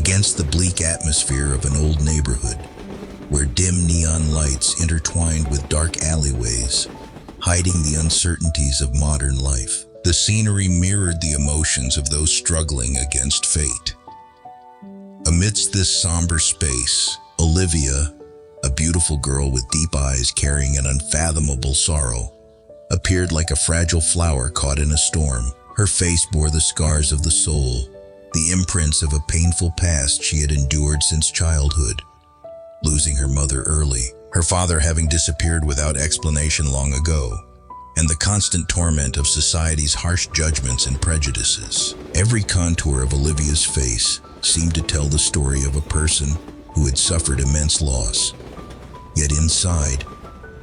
against the bleak atmosphere of an old neighborhood, where dim neon lights intertwined with dark alleyways, hiding the uncertainties of modern life. The scenery mirrored the emotions of those struggling against fate. Amidst this somber space, Olivia, a beautiful girl with deep eyes carrying an unfathomable sorrow, appeared like a fragile flower caught in a storm. Her face bore the scars of the soul, the imprints of a painful past she had endured since childhood. Losing her mother early, her father having disappeared without explanation long ago, and the constant torment of society's harsh judgments and prejudices. Every contour of Olivia's face seemed to tell the story of a person who had suffered immense loss. Yet inside,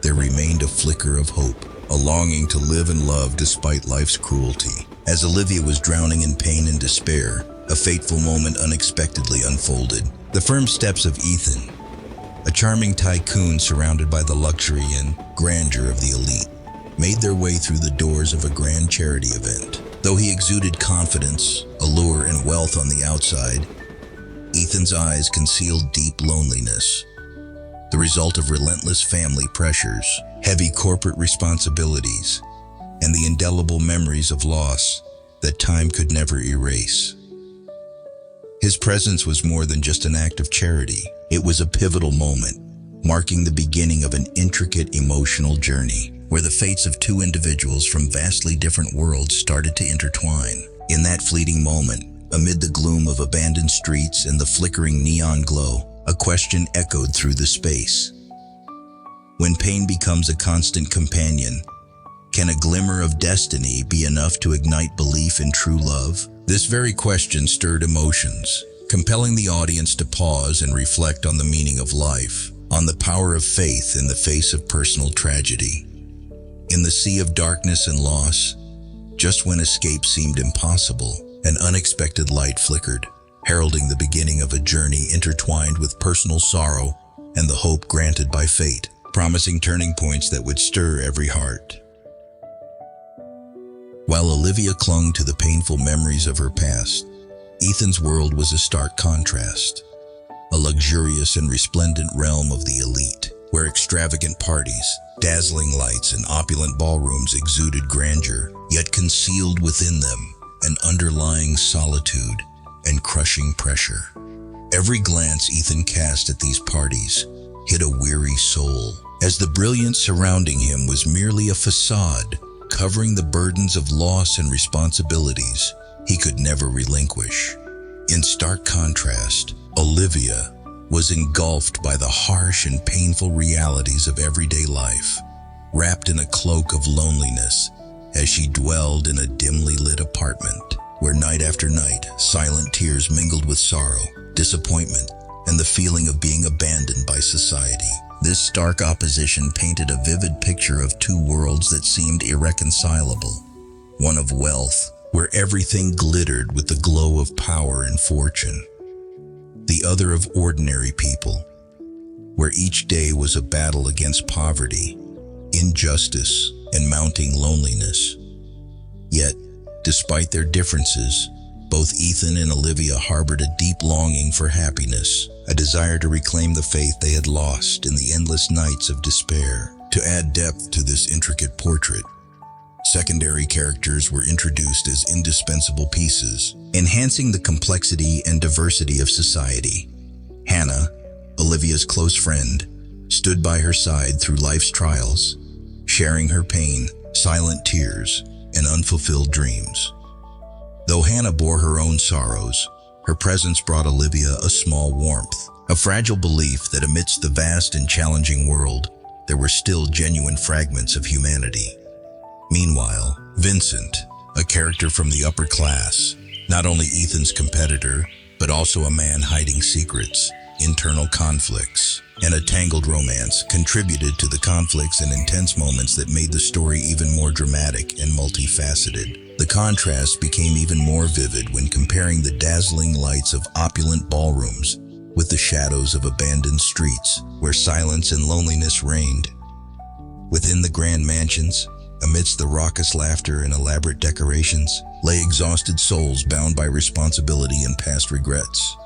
there remained a flicker of hope, a longing to live and love despite life's cruelty. As Olivia was drowning in pain and despair, a fateful moment unexpectedly unfolded. The firm steps of Ethan, a charming tycoon surrounded by the luxury and grandeur of the elite, made their way through the doors of a grand charity event. Though he exuded confidence, allure, and wealth on the outside, Ethan's eyes concealed deep loneliness, the result of relentless family pressures, heavy corporate responsibilities, and the indelible memories of loss that time could never erase. His presence was more than just an act of charity. It was a pivotal moment, marking the beginning of an intricate emotional journey, where the fates of two individuals from vastly different worlds started to intertwine. In that fleeting moment, amid the gloom of abandoned streets and the flickering neon glow, a question echoed through the space. When pain becomes a constant companion, can a glimmer of destiny be enough to ignite belief in true love? This very question stirred emotions, compelling the audience to pause and reflect on the meaning of life, on the power of faith in the face of personal tragedy. In the sea of darkness and loss, just when escape seemed impossible, an unexpected light flickered, heralding the beginning of a journey intertwined with personal sorrow and the hope granted by fate, promising turning points that would stir every heart. While Olivia clung to the painful memories of her past, Ethan's world was a stark contrast. A luxurious and resplendent realm of the elite, where extravagant parties, dazzling lights, and opulent ballrooms exuded grandeur, yet concealed within them an underlying solitude and crushing pressure. Every glance Ethan cast at these parties hit a weary soul, as the brilliance surrounding him was merely a facade, covering the burdens of loss and responsibilities he could never relinquish. In stark contrast, Olivia was engulfed by the harsh and painful realities of everyday life, wrapped in a cloak of loneliness as she dwelled in a dimly lit apartment where night after night silent tears mingled with sorrow, disappointment, and the feeling of being abandoned by society. This stark opposition painted a vivid picture of two worlds that seemed irreconcilable. One of wealth, where everything glittered with the glow of power and fortune. The other of ordinary people, where each day was a battle against poverty, injustice, and mounting loneliness. Yet, despite their differences, both Ethan and Olivia harbored a deep longing for happiness, a desire to reclaim the faith they had lost in the endless nights of despair. To add depth to this intricate portrait, secondary characters were introduced as indispensable pieces, enhancing the complexity and diversity of society. Hannah, Olivia's close friend, stood by her side through life's trials, sharing her pain, silent tears, and unfulfilled dreams. Though Hannah bore her own sorrows, her presence brought Olivia a small warmth, a fragile belief that amidst the vast and challenging world, there were still genuine fragments of humanity. Meanwhile, Vincent, a character from the upper class, not only Ethan's competitor, but also a man hiding secrets, internal conflicts, and a tangled romance, contributed to the conflicts and intense moments that made the story even more dramatic and multifaceted. The contrast became even more vivid when comparing the dazzling lights of opulent ballrooms with the shadows of abandoned streets where silence and loneliness reigned. Within the grand mansions, amidst the raucous laughter and elaborate decorations, lay exhausted souls bound by responsibility and past regrets.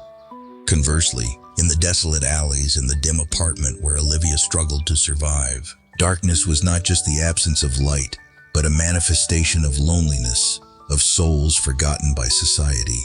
Conversely, in the desolate alleys and the dim apartment where Olivia struggled to survive, darkness was not just the absence of light, but a manifestation of loneliness, of souls forgotten by society.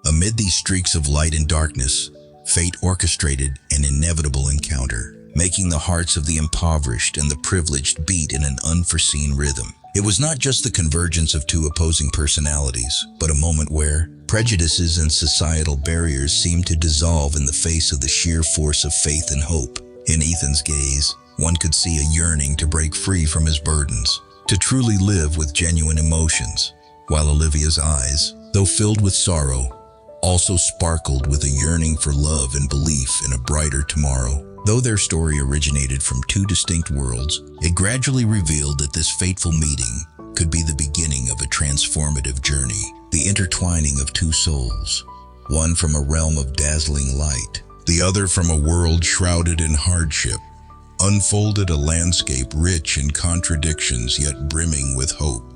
Amid these streaks of light and darkness, fate orchestrated an inevitable encounter, making the hearts of the impoverished and the privileged beat in an unforeseen rhythm. It was not just the convergence of two opposing personalities, but a moment where prejudices and societal barriers seemed to dissolve in the face of the sheer force of faith and hope. In Ethan's gaze, one could see a yearning to break free from his burdens, to truly live with genuine emotions, while Olivia's eyes, though filled with sorrow, also sparkled with a yearning for love and belief in a brighter tomorrow. Though their story originated from two distinct worlds, it gradually revealed that this fateful meeting could be the beginning of a transformative journey, the intertwining of two souls, one from a realm of dazzling light, the other from a world shrouded in hardship, unfolded a landscape rich in contradictions yet brimming with hope.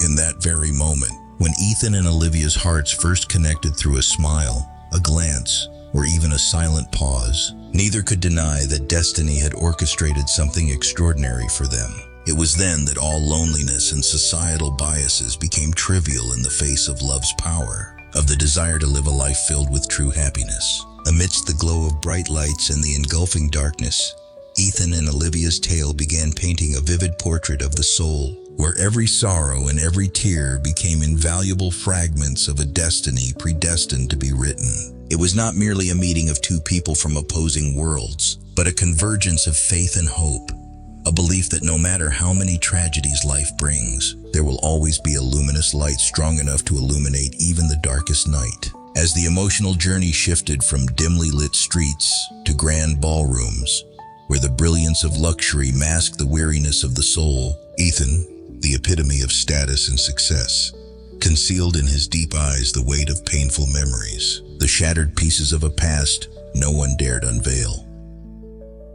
In that very moment, when Ethan and Olivia's hearts first connected through a smile, a glance, or even a silent pause, neither could deny that destiny had orchestrated something extraordinary for them. It was then that all loneliness and societal biases became trivial in the face of love's power, of the desire to live a life filled with true happiness. Amidst the glow of bright lights and the engulfing darkness, Ethan and Olivia's tale began painting a vivid portrait of the soul, where every sorrow and every tear became invaluable fragments of a destiny predestined to be written. It was not merely a meeting of two people from opposing worlds, but a convergence of faith and hope, a belief that no matter how many tragedies life brings, there will always be a luminous light strong enough to illuminate even the darkest night. As the emotional journey shifted from dimly lit streets to grand ballrooms, where the brilliance of luxury masked the weariness of the soul, Ethan, the epitome of status and success, concealed in his deep eyes the weight of painful memories, the shattered pieces of a past no one dared unveil.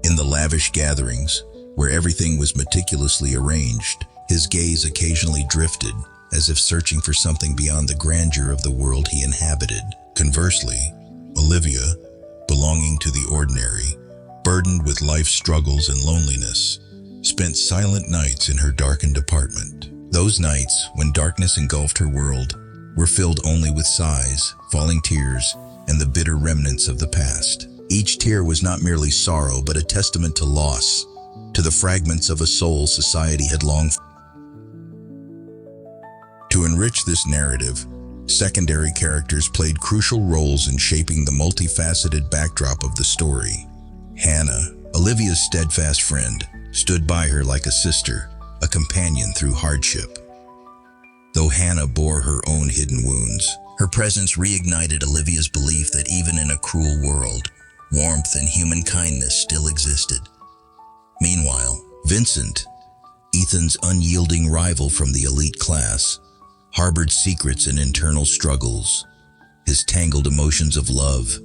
In the lavish gatherings, where everything was meticulously arranged, his gaze occasionally drifted, as if searching for something beyond the grandeur of the world he inhabited. Conversely, Olivia, belonging to the ordinary, burdened with life's struggles and loneliness, spent silent nights in her darkened apartment. Those nights, when darkness engulfed her world, were filled only with sighs, falling tears, and the bitter remnants of the past. Each tear was not merely sorrow, but a testament to loss, to the fragments of a soul society had long. To enrich this narrative, secondary characters played crucial roles in shaping the multifaceted backdrop of the story. Hannah, Olivia's steadfast friend, stood by her like a sister, a companion through hardship. Though Hannah bore her own hidden wounds, her presence reignited Olivia's belief that even in a cruel world, warmth and human kindness still existed. Meanwhile, Vincent, Ethan's unyielding rival from the elite class, harbored secrets and internal struggles, his tangled emotions of love,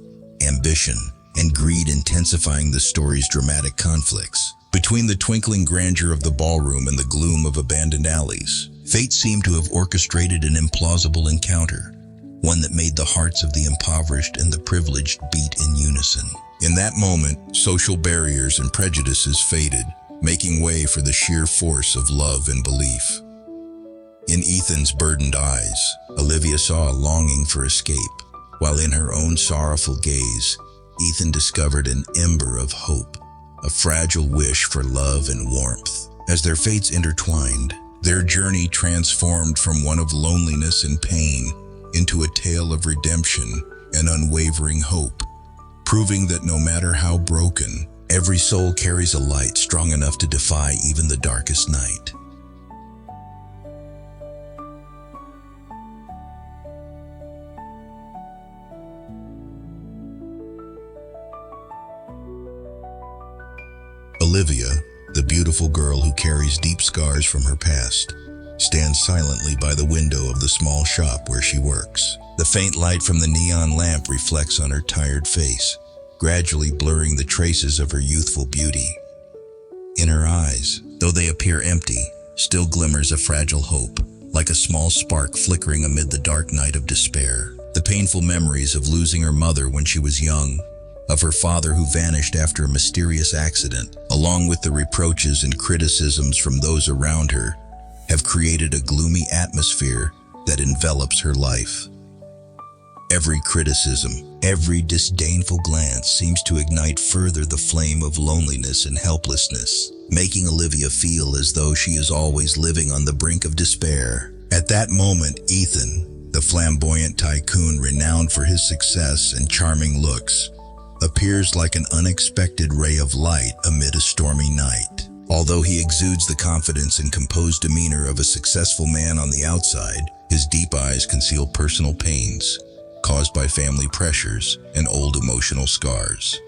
ambition, and greed intensifying the story's dramatic conflicts. Between the twinkling grandeur of the ballroom and the gloom of abandoned alleys, fate seemed to have orchestrated an implausible encounter, one that made the hearts of the impoverished and the privileged beat in unison. In that moment, social barriers and prejudices faded, making way for the sheer force of love and belief. In Ethan's burdened eyes, Olivia saw a longing for escape, while in her own sorrowful gaze, Ethan discovered an ember of hope, a fragile wish for love and warmth. As their fates intertwined, their journey transformed from one of loneliness and pain into a tale of redemption and unwavering hope, proving that no matter how broken, every soul carries a light strong enough to defy even the darkest night. Olivia, the beautiful girl who carries deep scars from her past, stands silently by the window of the small shop where she works. The faint light from the neon lamp reflects on her tired face, gradually blurring the traces of her youthful beauty. In her eyes, though they appear empty, still glimmers a fragile hope, like a small spark flickering amid the dark night of despair. The painful memories of losing her mother when she was young, of her father who vanished after a mysterious accident, along with the reproaches and criticisms from those around her, have created a gloomy atmosphere that envelops her life. Every criticism, every disdainful glance seems to ignite further the flame of loneliness and helplessness, making Olivia feel as though she is always living on the brink of despair. At that moment, Ethan, the flamboyant tycoon renowned for his success and charming looks, appears like an unexpected ray of light amid a stormy night. Although he exudes the confidence and composed demeanor of a successful man on the outside, his deep eyes conceal personal pains caused by family pressures and old emotional scars.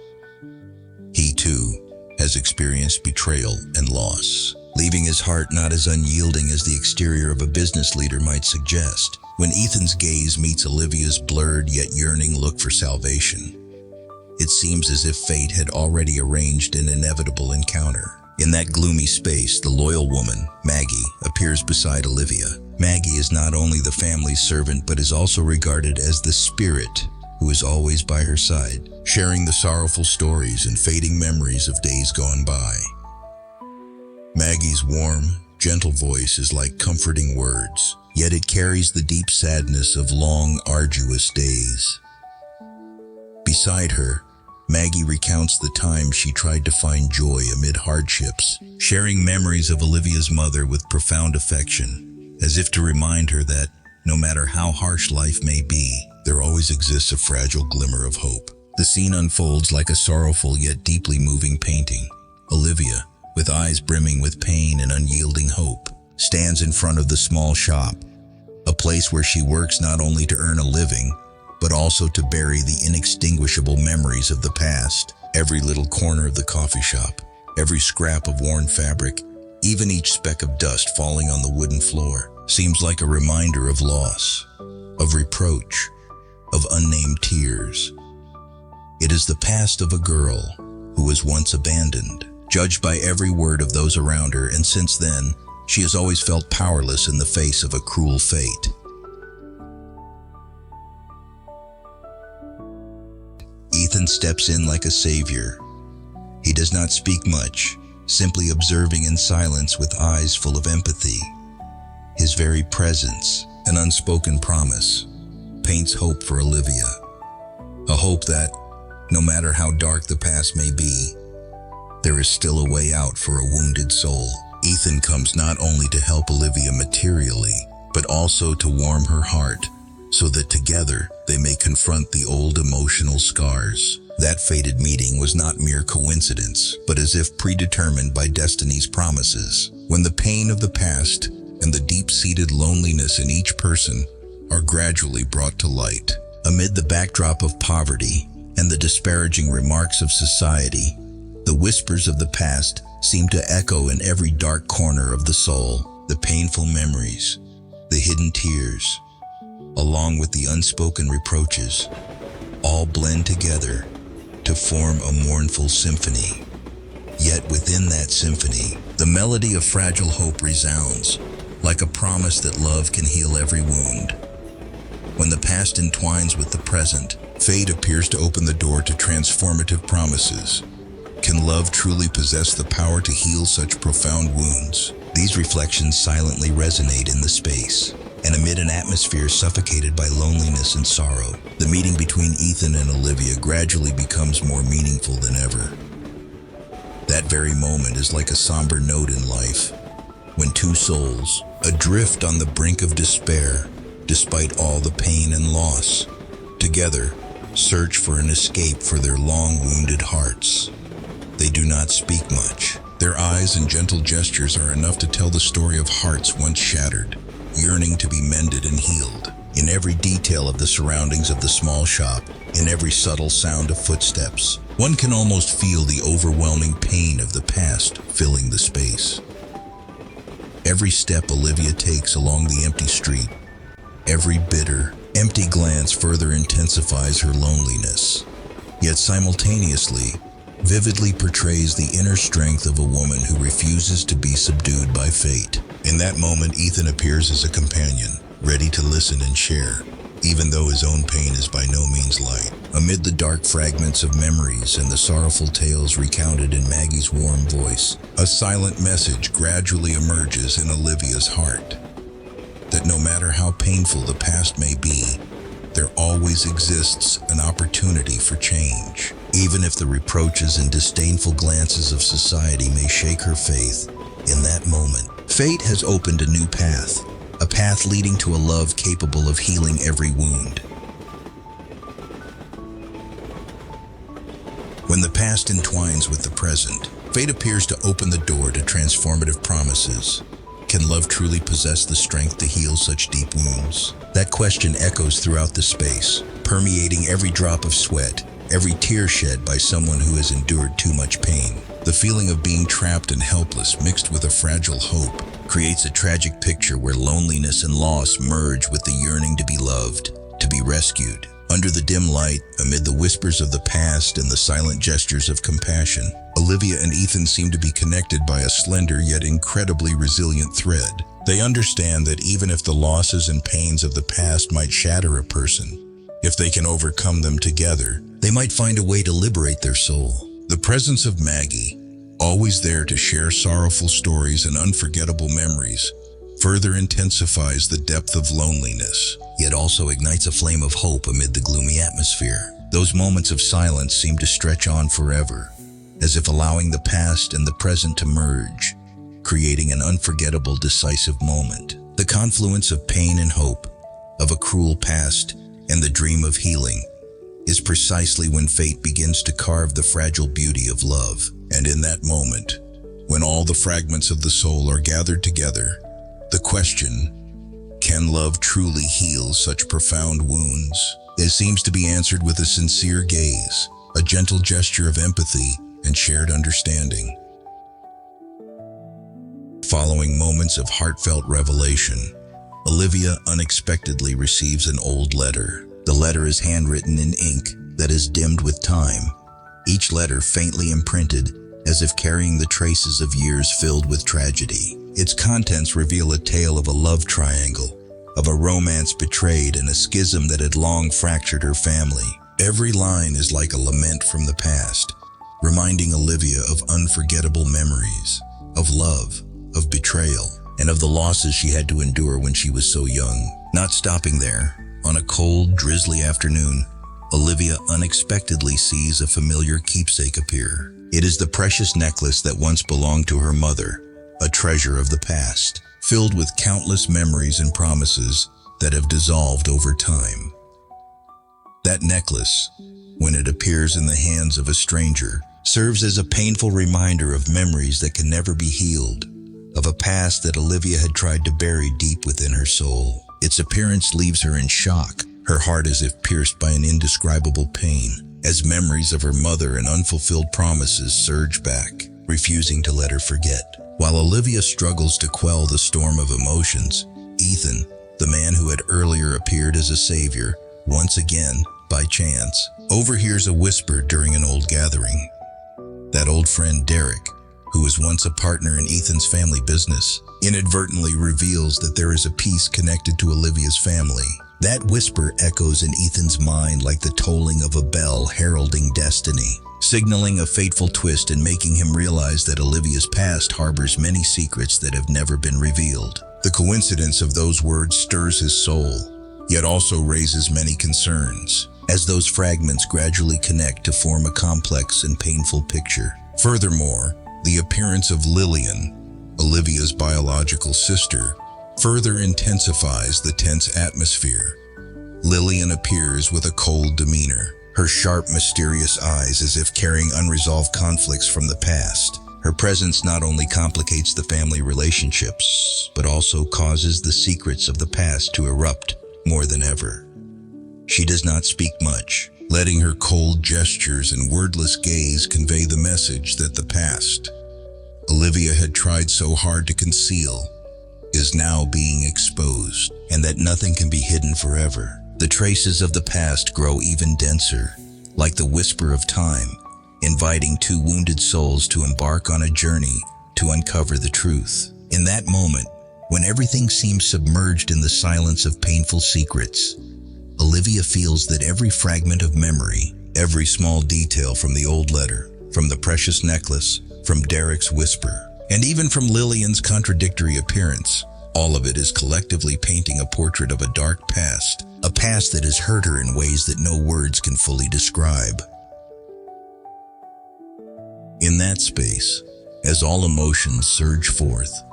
He, too, has experienced betrayal and loss, leaving his heart not as unyielding as the exterior of a business leader might suggest. When Ethan's gaze meets Olivia's blurred yet yearning look for salvation, it seems as if fate had already arranged an inevitable encounter. In that gloomy space, the loyal woman, Maggie, appears beside Olivia. Maggie is not only the family's servant, but is also regarded as the spirit who is always by her side, sharing the sorrowful stories and fading memories of days gone by. Maggie's warm, gentle voice is like comforting words, yet it carries the deep sadness of long, arduous days. Beside her, Maggie recounts the time she tried to find joy amid hardships, sharing memories of Olivia's mother with profound affection, as if to remind her that, no matter how harsh life may be, there always exists a fragile glimmer of hope. The scene unfolds like a sorrowful yet deeply moving painting. Olivia, with eyes brimming with pain and unyielding hope, stands in front of the small shop, a place where she works not only to earn a living, but also to bury the inextinguishable memories of the past. Every little corner of the coffee shop, every scrap of worn fabric, even each speck of dust falling on the wooden floor, seems like a reminder of loss, of reproach, of unnamed tears. It is the past of a girl who was once abandoned, judged by every word of those around her, and since then, she has always felt powerless in the face of a cruel fate. Ethan steps in like a savior. He does not speak much, simply observing in silence with eyes full of empathy. His very presence, an unspoken promise, paints hope for Olivia. A hope that, no matter how dark the past may be, there is still a way out for a wounded soul. Ethan comes not only to help Olivia materially, but also to warm her heart, so that together they may confront the old emotional scars. That fated meeting was not mere coincidence, but as if predetermined by destiny's promises. When the pain of the past and the deep-seated loneliness in each person are gradually brought to light, amid the backdrop of poverty and the disparaging remarks of society, the whispers of the past seem to echo in every dark corner of the soul. The painful memories, the hidden tears, along with the unspoken reproaches, all blend together to form a mournful symphony. Yet within that symphony, the melody of fragile hope resounds, like a promise that love can heal every wound. When the past entwines with the present, fate appears to open the door to transformative promises. Can love truly possess the power to heal such profound wounds? These reflections silently resonate in the space, and amid an atmosphere suffocated by loneliness and sorrow, the meeting between Ethan and Olivia gradually becomes more meaningful than ever. That very moment is like a somber note in life, when two souls, adrift on the brink of despair, despite all the pain and loss, together search for an escape for their long-wounded hearts. They do not speak much. Their eyes and gentle gestures are enough to tell the story of hearts once shattered, yearning to be mended and healed. In every detail of the surroundings of the small shop, in every subtle sound of footsteps, one can almost feel the overwhelming pain of the past filling the space. Every step Olivia takes along the empty street, every bitter, empty glance further intensifies her loneliness, yet simultaneously, vividly portrays the inner strength of a woman who refuses to be subdued by fate. In that moment, Ethan appears as a companion, ready to listen and share, even though his own pain is by no means light. Amid the dark fragments of memories and the sorrowful tales recounted in Maggie's warm voice, a silent message gradually emerges in Olivia's heart. That no matter how painful the past may be, there always exists an opportunity for change. Even if the reproaches and disdainful glances of society may shake her faith, in that moment, fate has opened a new path, a path leading to a love capable of healing every wound. When the past entwines with the present, fate appears to open the door to transformative promises. Can love truly possess the strength to heal such deep wounds? That question echoes throughout the space, permeating every drop of sweat, every tear shed by someone who has endured too much pain. The feeling of being trapped and helpless mixed with a fragile hope creates a tragic picture where loneliness and loss merge with the yearning to be loved, to be rescued. Under the dim light, amid the whispers of the past and the silent gestures of compassion, Olivia and Ethan seem to be connected by a slender yet incredibly resilient thread. They understand that even if the losses and pains of the past might shatter a person, if they can overcome them together, they might find a way to liberate their soul. The presence of Maggie, always there to share sorrowful stories and unforgettable memories, further intensifies the depth of loneliness, yet also ignites a flame of hope amid the gloomy atmosphere. Those moments of silence seem to stretch on forever, as if allowing the past and the present to merge, creating an unforgettable, decisive moment. The confluence of pain and hope, of a cruel past and the dream of healing, is precisely when fate begins to carve the fragile beauty of love. And in that moment, when all the fragments of the soul are gathered together, the question, can love truly heal such profound wounds? It seems to be answered with a sincere gaze, a gentle gesture of empathy and shared understanding. Following moments of heartfelt revelation, Olivia unexpectedly receives an old letter. The letter is handwritten in ink that is dimmed with time, each letter faintly imprinted as if carrying the traces of years filled with tragedy. Its contents reveal a tale of a love triangle, of a romance betrayed and a schism that had long fractured her family. Every line is like a lament from the past, reminding Olivia of unforgettable memories, of love, of betrayal, and of the losses she had to endure when she was so young. Not stopping there, on a cold, drizzly afternoon, Olivia unexpectedly sees a familiar keepsake appear. It is the precious necklace that once belonged to her mother, a treasure of the past, filled with countless memories and promises that have dissolved over time. That necklace, when it appears in the hands of a stranger, serves as a painful reminder of memories that can never be healed, of a past that Olivia had tried to bury deep within her soul. Its appearance leaves her in shock, her heart as if pierced by an indescribable pain, as memories of her mother and unfulfilled promises surge back, refusing to let her forget. While Olivia struggles to quell the storm of emotions, Ethan, the man who had earlier appeared as a savior, once again, by chance, overhears a whisper during an old gathering. That old friend Derek, who was once a partner in Ethan's family business, inadvertently reveals that there is a piece connected to Olivia's family. That whisper echoes in Ethan's mind like the tolling of a bell heralding destiny, signaling a fateful twist and making him realize that Olivia's past harbors many secrets that have never been revealed. The coincidence of those words stirs his soul, yet also raises many concerns, as those fragments gradually connect to form a complex and painful picture. Furthermore, the appearance of Lillian, Olivia's biological sister, further intensifies the tense atmosphere. Lillian appears with a cold demeanor, her sharp, mysterious eyes as if carrying unresolved conflicts from the past. Her presence not only complicates the family relationships, but also causes the secrets of the past to erupt more than ever. She does not speak much, letting her cold gestures and wordless gaze convey the message that the past Olivia had tried so hard to conceal is now being exposed, and that nothing can be hidden forever. The traces of the past grow even denser, like the whisper of time, inviting two wounded souls to embark on a journey to uncover the truth. In that moment, When everything seems submerged in the silence of painful secrets, Olivia feels that every fragment of memory, every small detail from the old letter, from the precious necklace, from Derek's whisper, and even from Lillian's contradictory appearance, all of it is collectively painting a portrait of a dark past, a past that has hurt her in ways that no words can fully describe. In that space, as all emotions surge forth,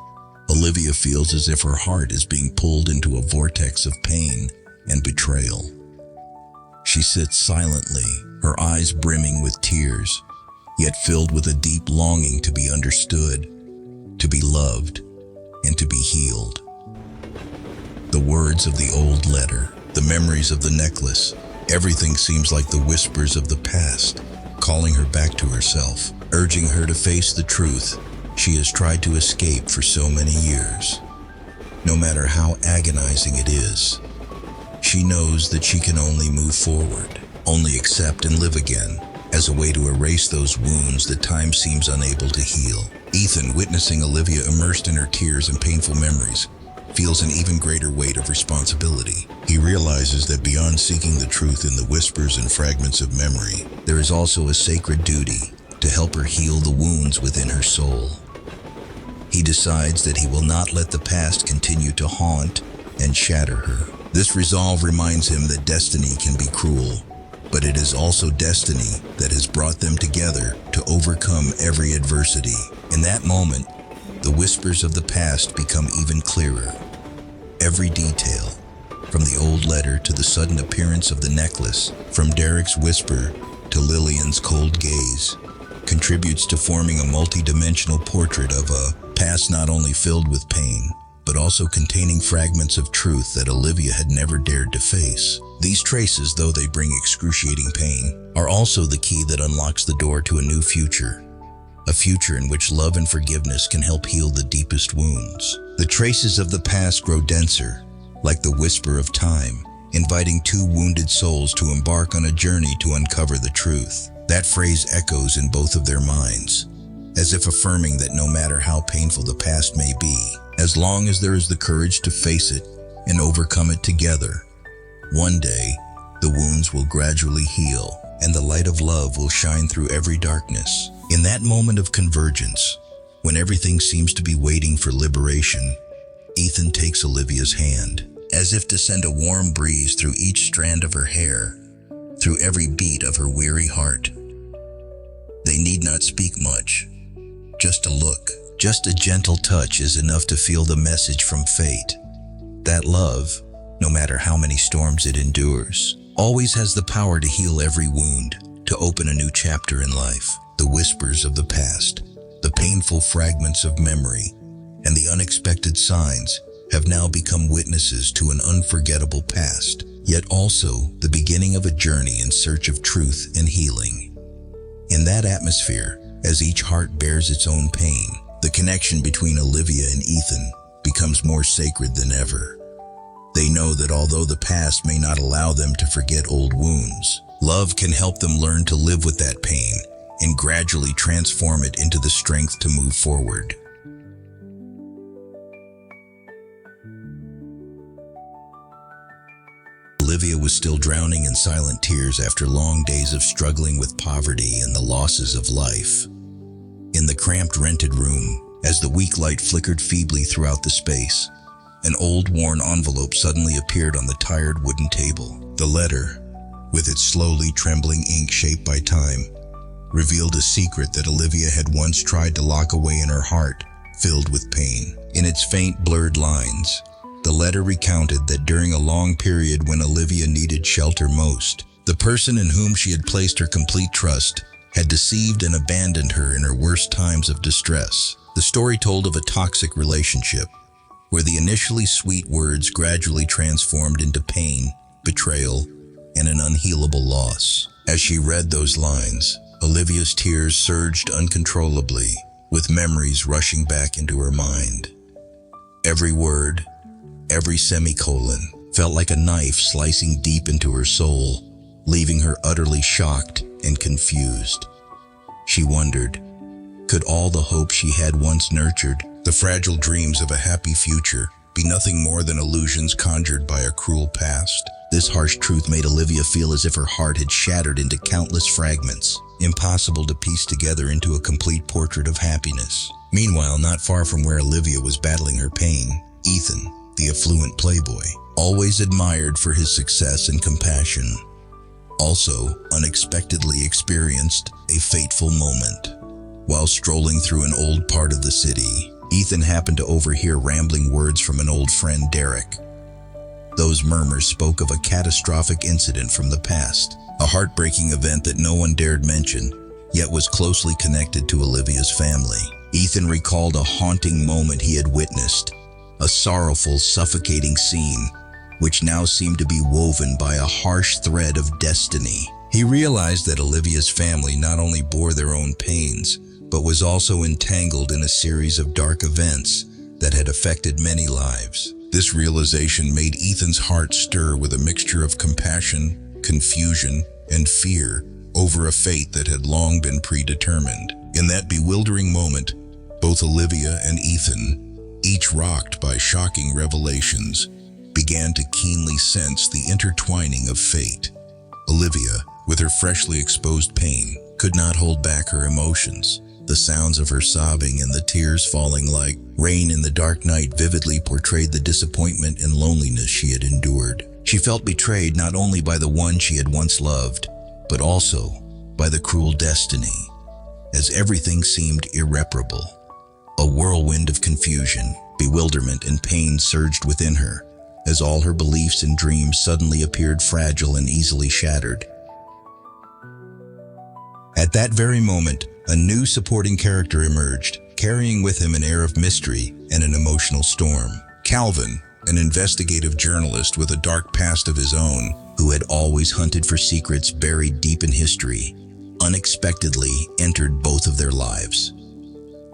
Olivia feels as if her heart is being pulled into a vortex of pain and betrayal. She sits silently, her eyes brimming with tears, yet filled with a deep longing to be understood, to be loved, and to be healed. The words of the old letter, the memories of the necklace, everything seems like the whispers of the past, calling her back to herself, urging her to face the truth she has tried to escape for so many years. No matter how agonizing it is, she knows that she can only move forward, only accept and live again, as a way to erase those wounds that time seems unable to heal. Ethan, witnessing Olivia immersed in her tears and painful memories, feels an even greater weight of responsibility. He realizes that beyond seeking the truth in the whispers and fragments of memory, there is also a sacred duty to help her heal the wounds within her soul. He decides that he will not let the past continue to haunt and shatter her. This resolve reminds him that destiny can be cruel, but it is also destiny that has brought them together to overcome every adversity. In that moment, the whispers of the past become even clearer. Every detail, from the old letter to the sudden appearance of the necklace, from Derek's whisper to Lillian's cold gaze, contributes to forming a multi-dimensional portrait of a past not only filled with pain, but also containing fragments of truth that Olivia had never dared to face. These traces, though they bring excruciating pain, are also the key that unlocks the door to a new future. A future in which love and forgiveness can help heal the deepest wounds. The traces of the past grow denser, like the whisper of time, inviting two wounded souls to embark on a journey to uncover the truth. That phrase echoes in both of their minds, as if affirming that no matter how painful the past may be, as long as there is the courage to face it and overcome it together, one day, the wounds will gradually heal and the light of love will shine through every darkness. In that moment of convergence, when everything seems to be waiting for liberation, Ethan takes Olivia's hand, as if to send a warm breeze through each strand of her hair, through every beat of her weary heart. They need not speak much, just a look, just a gentle touch is enough to feel the message from fate. That love, no matter how many storms it endures, always has the power to heal every wound, to open a new chapter in life. The whispers of the past, the painful fragments of memory, and the unexpected signs have now become witnesses to an unforgettable past, yet also the beginning of a journey in search of truth and healing. In that atmosphere, as each heart bears its own pain, the connection between Olivia and Ethan becomes more sacred than ever. They know that although the past may not allow them to forget old wounds, love can help them learn to live with that pain and gradually transform it into the strength to move forward. Olivia was still drowning in silent tears after long days of struggling with poverty and the losses of life. In the cramped rented room, as the weak light flickered feebly throughout the space, an old worn envelope suddenly appeared on the tired wooden table. The letter, with its slowly trembling ink shaped by time, revealed a secret that Olivia had once tried to lock away in her heart, filled with pain. In its faint, blurred lines, the letter recounted that during a long period when Olivia needed shelter most, the person in whom she had placed her complete trust had deceived and abandoned her in her worst times of distress. The story told of a toxic relationship, where the initially sweet words gradually transformed into pain, betrayal, and an unhealable loss. As she read those lines, Olivia's tears surged uncontrollably, with memories rushing back into her mind. Every word, every semicolon, felt like a knife slicing deep into her soul, leaving her utterly shocked and confused. She wondered, could all the hope she had once nurtured the fragile dreams of a happy future be nothing more than illusions conjured by a cruel past. This harsh truth made Olivia feel as if her heart had shattered into countless fragments, impossible to piece together into a complete portrait of happiness. Meanwhile, not far from where Olivia was battling her pain, Ethan, the affluent playboy, always admired for his success and compassion, also unexpectedly experienced a fateful moment. While strolling through an old part of the city, Ethan happened to overhear rambling words from an old friend, Derek. Those murmurs spoke of a catastrophic incident from the past, a heartbreaking event that no one dared mention, yet was closely connected to Olivia's family. Ethan recalled a haunting moment he had witnessed, a sorrowful, suffocating scene, which now seemed to be woven by a harsh thread of destiny. He realized that Olivia's family not only bore their own pains, but was also entangled in a series of dark events that had affected many lives. This realization made Ethan's heart stir with a mixture of compassion, confusion, and fear over a fate that had long been predetermined. In that bewildering moment, both Olivia and Ethan, each rocked by shocking revelations, began to keenly sense the intertwining of fate. Olivia, with her freshly exposed pain, could not hold back her emotions. The sounds of her sobbing and the tears falling like rain in the dark night vividly portrayed the disappointment and loneliness she had endured. She felt betrayed not only by the one she had once loved, but also by the cruel destiny, as everything seemed irreparable. A whirlwind of confusion, bewilderment, and pain surged within her, as all her beliefs and dreams suddenly appeared fragile and easily shattered. At that very moment, a new supporting character emerged, carrying with him an air of mystery and an emotional storm. Calvin, an investigative journalist with a dark past of his own, who had always hunted for secrets buried deep in history, unexpectedly entered both of their lives.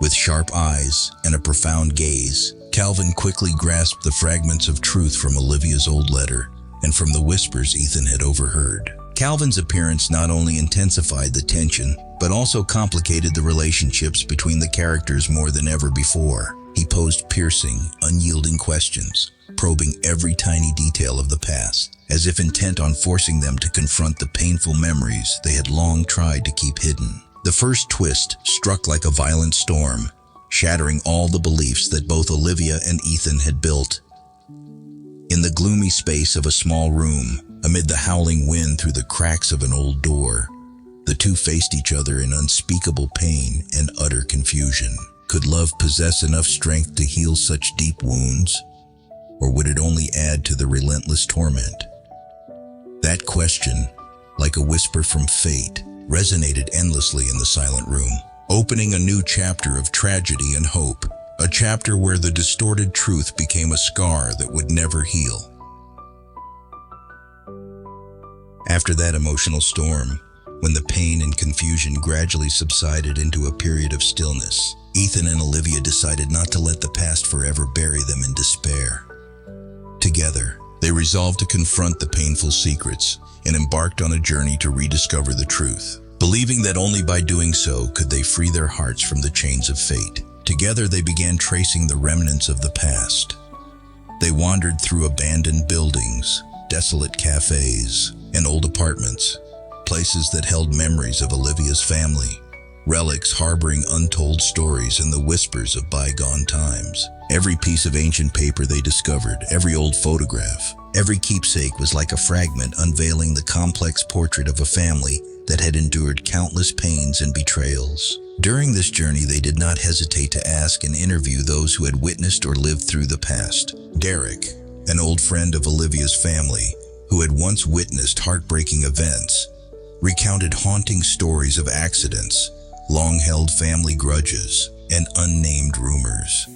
With sharp eyes and a profound gaze, Calvin quickly grasped the fragments of truth from Olivia's old letter and from the whispers Ethan had overheard. Calvin's appearance not only intensified the tension, but also complicated the relationships between the characters more than ever before. He posed piercing, unyielding questions, probing every tiny detail of the past, as if intent on forcing them to confront the painful memories they had long tried to keep hidden. The first twist struck like a violent storm, shattering all the beliefs that both Olivia and Ethan had built. In the gloomy space of a small room, amid the howling wind through the cracks of an old door, the two faced each other in unspeakable pain and utter confusion. Could love possess enough strength to heal such deep wounds, or would it only add to the relentless torment? That question, like a whisper from fate, resonated endlessly in the silent room, opening a new chapter of tragedy and hope, a chapter where the distorted truth became a scar that would never heal. After that emotional storm, when the pain and confusion gradually subsided into a period of stillness, Ethan and Olivia decided not to let the past forever bury them in despair. Together, they resolved to confront the painful secrets and embarked on a journey to rediscover the truth, believing that only by doing so could they free their hearts from the chains of fate. Together, they began tracing the remnants of the past. They wandered through abandoned buildings, desolate cafes, and old apartments, places that held memories of Olivia's family, relics harboring untold stories and the whispers of bygone times. Every piece of ancient paper they discovered, every old photograph, every keepsake was like a fragment unveiling the complex portrait of a family that had endured countless pains and betrayals. During this journey, they did not hesitate to ask and interview those who had witnessed or lived through the past. Derek, an old friend of Olivia's family, who had once witnessed heartbreaking events, recounted haunting stories of accidents, long-held family grudges, and unnamed rumors.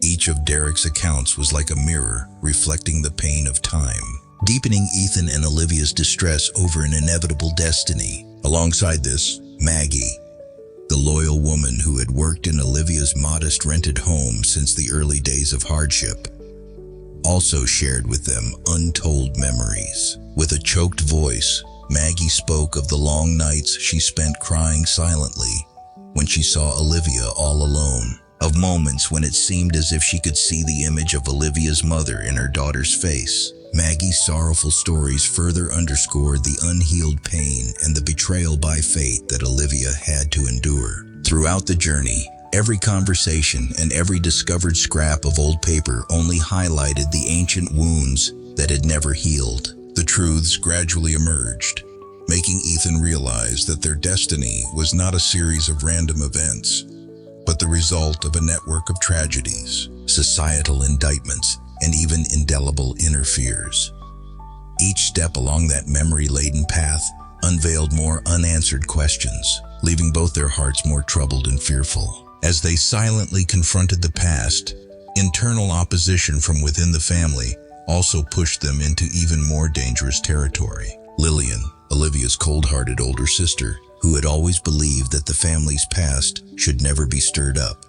Each of Derek's accounts was like a mirror, reflecting the pain of time, deepening Ethan and Olivia's distress over an inevitable destiny. Alongside this, Maggie, the loyal woman who had worked in Olivia's modest rented home since the early days of hardship, also shared with them untold memories. With a choked voice, Maggie spoke of the long nights she spent crying silently when she saw Olivia all alone. of moments when it seemed as if she could see the image of Olivia's mother in her daughter's face. Maggie's sorrowful stories further underscored the unhealed pain and the betrayal by fate that Olivia had to endure. Throughout the journey, every conversation and every discovered scrap of old paper only highlighted the ancient wounds that had never healed. The truths gradually emerged, making Ethan realize that their destiny was not a series of random events, but the result of a network of tragedies, societal indictments, and even indelible inner fears. Each step along that memory-laden path unveiled more unanswered questions, leaving both their hearts more troubled and fearful. As they silently confronted the past, internal opposition from within the family also pushed them into even more dangerous territory. Lillian, Olivia's cold-hearted older sister, who had always believed that the family's past should never be stirred up,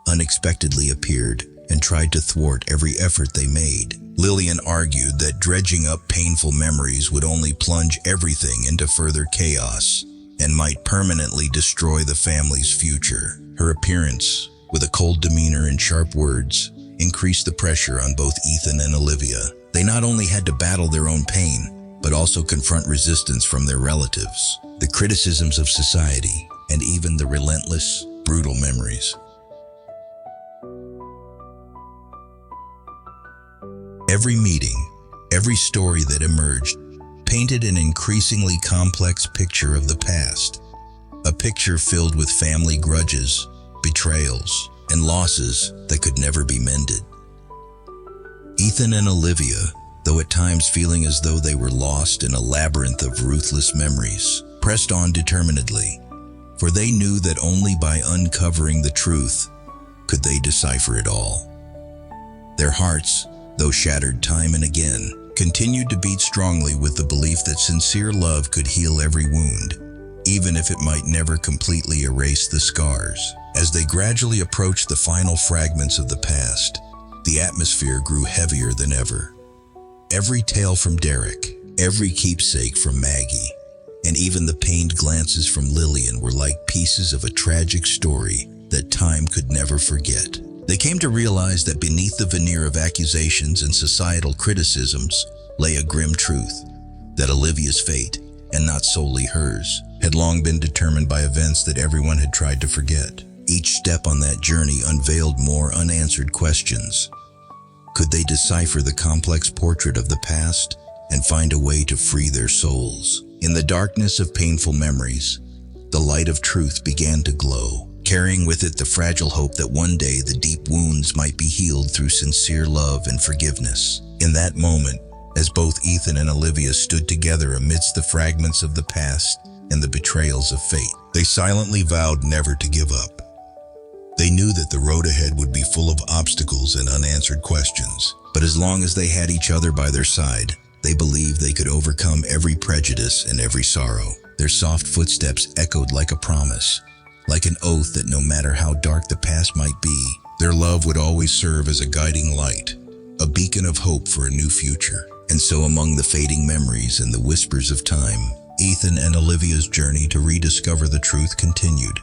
unexpectedly appeared and tried to thwart every effort they made. Lillian argued that dredging up painful memories would only plunge everything into further chaos and might permanently destroy the family's future. Her appearance, with a cold demeanor and sharp words, increased the pressure on both Ethan and Olivia. They not only had to battle their own pain, but also confront resistance from their relatives, the criticisms of society, and even the relentless, brutal memories. Every meeting, every story that emerged, painted an increasingly complex picture of the past, a picture filled with family grudges, betrayals, and losses that could never be mended. Ethan and Olivia, though at times feeling as though they were lost in a labyrinth of ruthless memories, pressed on determinedly, for they knew that only by uncovering the truth could they decipher it all. Their hearts, though shattered time and again, continued to beat strongly with the belief that sincere love could heal every wound, even if it might never completely erase the scars. As they gradually approached the final fragments of the past, the atmosphere grew heavier than ever. Every tale from Derek, every keepsake from Maggie, and even the pained glances from Lillian were like pieces of a tragic story that time could never forget. They came to realize that beneath the veneer of accusations and societal criticisms lay a grim truth, that Olivia's fate, and not solely hers, had long been determined by events that everyone had tried to forget. Each step on that journey unveiled more unanswered questions. Could they decipher the complex portrait of the past and find a way to free their souls? In the darkness of painful memories, the light of truth began to glow, carrying with it the fragile hope that one day the deep wounds might be healed through sincere love and forgiveness. In that moment, as both Ethan and Olivia stood together amidst the fragments of the past and the betrayals of fate, they silently vowed never to give up. They knew that the road ahead would be full of obstacles and unanswered questions, but as long as they had each other by their side, they believed they could overcome every prejudice and every sorrow. Their soft footsteps echoed like a promise, like an oath that no matter how dark the past might be, their love would always serve as a guiding light, a beacon of hope for a new future. And so among the fading memories and the whispers of time, Ethan and Olivia's journey to rediscover the truth continued.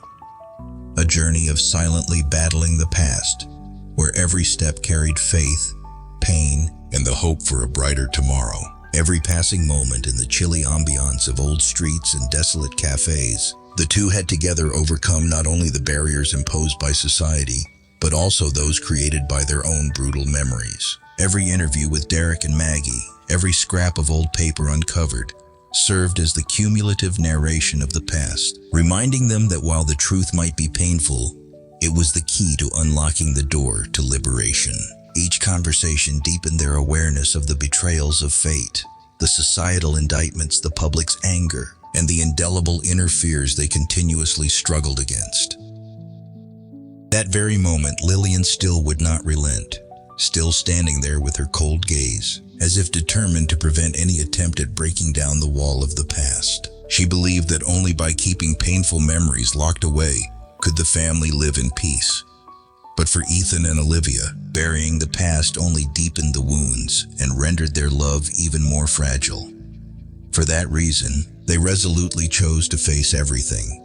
A journey of silently battling the past, where every step carried faith, pain, and the hope for a brighter tomorrow. Every passing moment in the chilly ambiance of old streets and desolate cafes, the two had together overcome not only the barriers imposed by society, but also those created by their own brutal memories. Every interview with Derek and Maggie, every scrap of old paper uncovered, served as the cumulative narration of the past, reminding them that while the truth might be painful, it was the key to unlocking the door to liberation. Each conversation deepened their awareness of the betrayals of fate, the societal indictments, the public's anger, and the indelible inner fears they continuously struggled against. That very moment, Lillian still would not relent, still standing there with her cold gaze, as if determined to prevent any attempt at breaking down the wall of the past. She believed that only by keeping painful memories locked away could the family live in peace. But for Ethan and Olivia, burying the past only deepened the wounds and rendered their love even more fragile. For that reason, they resolutely chose to face everything.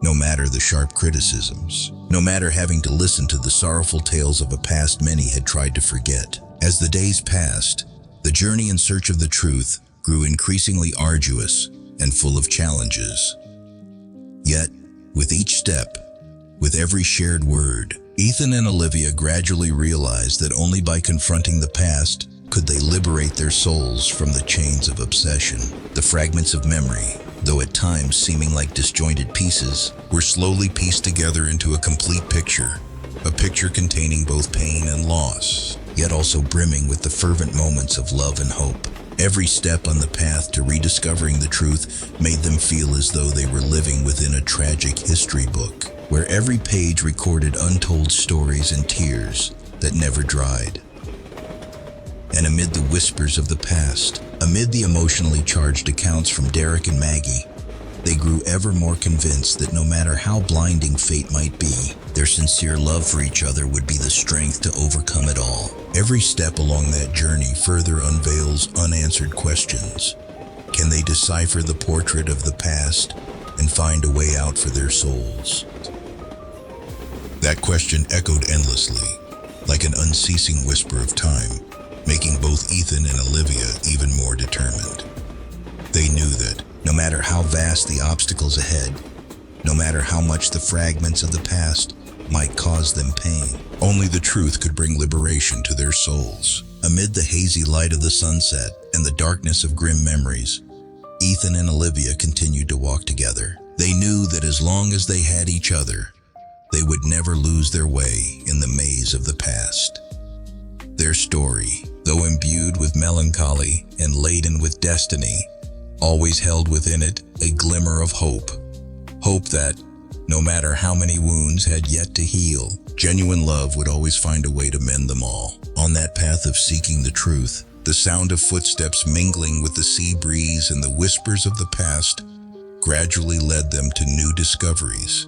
no matter the sharp criticisms, no matter having to listen to the sorrowful tales of a past many had tried to forget. As the days passed, the journey in search of the truth grew increasingly arduous and full of challenges. Yet, with each step, with every shared word, Ethan and Olivia gradually realized that only by confronting the past could they liberate their souls from the chains of obsession. The fragments of memory, though at times seeming like disjointed pieces, were slowly pieced together into a complete picture, a picture containing both pain and loss, yet also brimming with the fervent moments of love and hope. Every step on the path to rediscovering the truth made them feel as though they were living within a tragic history book, where every page recorded untold stories and tears that never dried. And amid the whispers of the past, amid the emotionally charged accounts from Derek and Maggie, they grew ever more convinced that no matter how blinding fate might be, their sincere love for each other would be the strength to overcome it all. Every step along that journey further unveils unanswered questions. Can they decipher the portrait of the past and find a way out for their souls? That question echoed endlessly, like an unceasing whisper of time, making both Ethan and Olivia even more determined. They knew that no matter how vast the obstacles ahead, no matter how much the fragments of the past might cause them pain, only the truth could bring liberation to their souls. Amid the hazy light of the sunset and the darkness of grim memories, Ethan and Olivia continued to walk together. They knew that as long as they had each other, they would never lose their way in the maze of the past. Their story, though imbued with melancholy and laden with destiny, always held within it a glimmer of hope. Hope that, no matter how many wounds had yet to heal, genuine love would always find a way to mend them all. On that path of seeking the truth, the sound of footsteps mingling with the sea breeze and the whispers of the past gradually led them to new discoveries.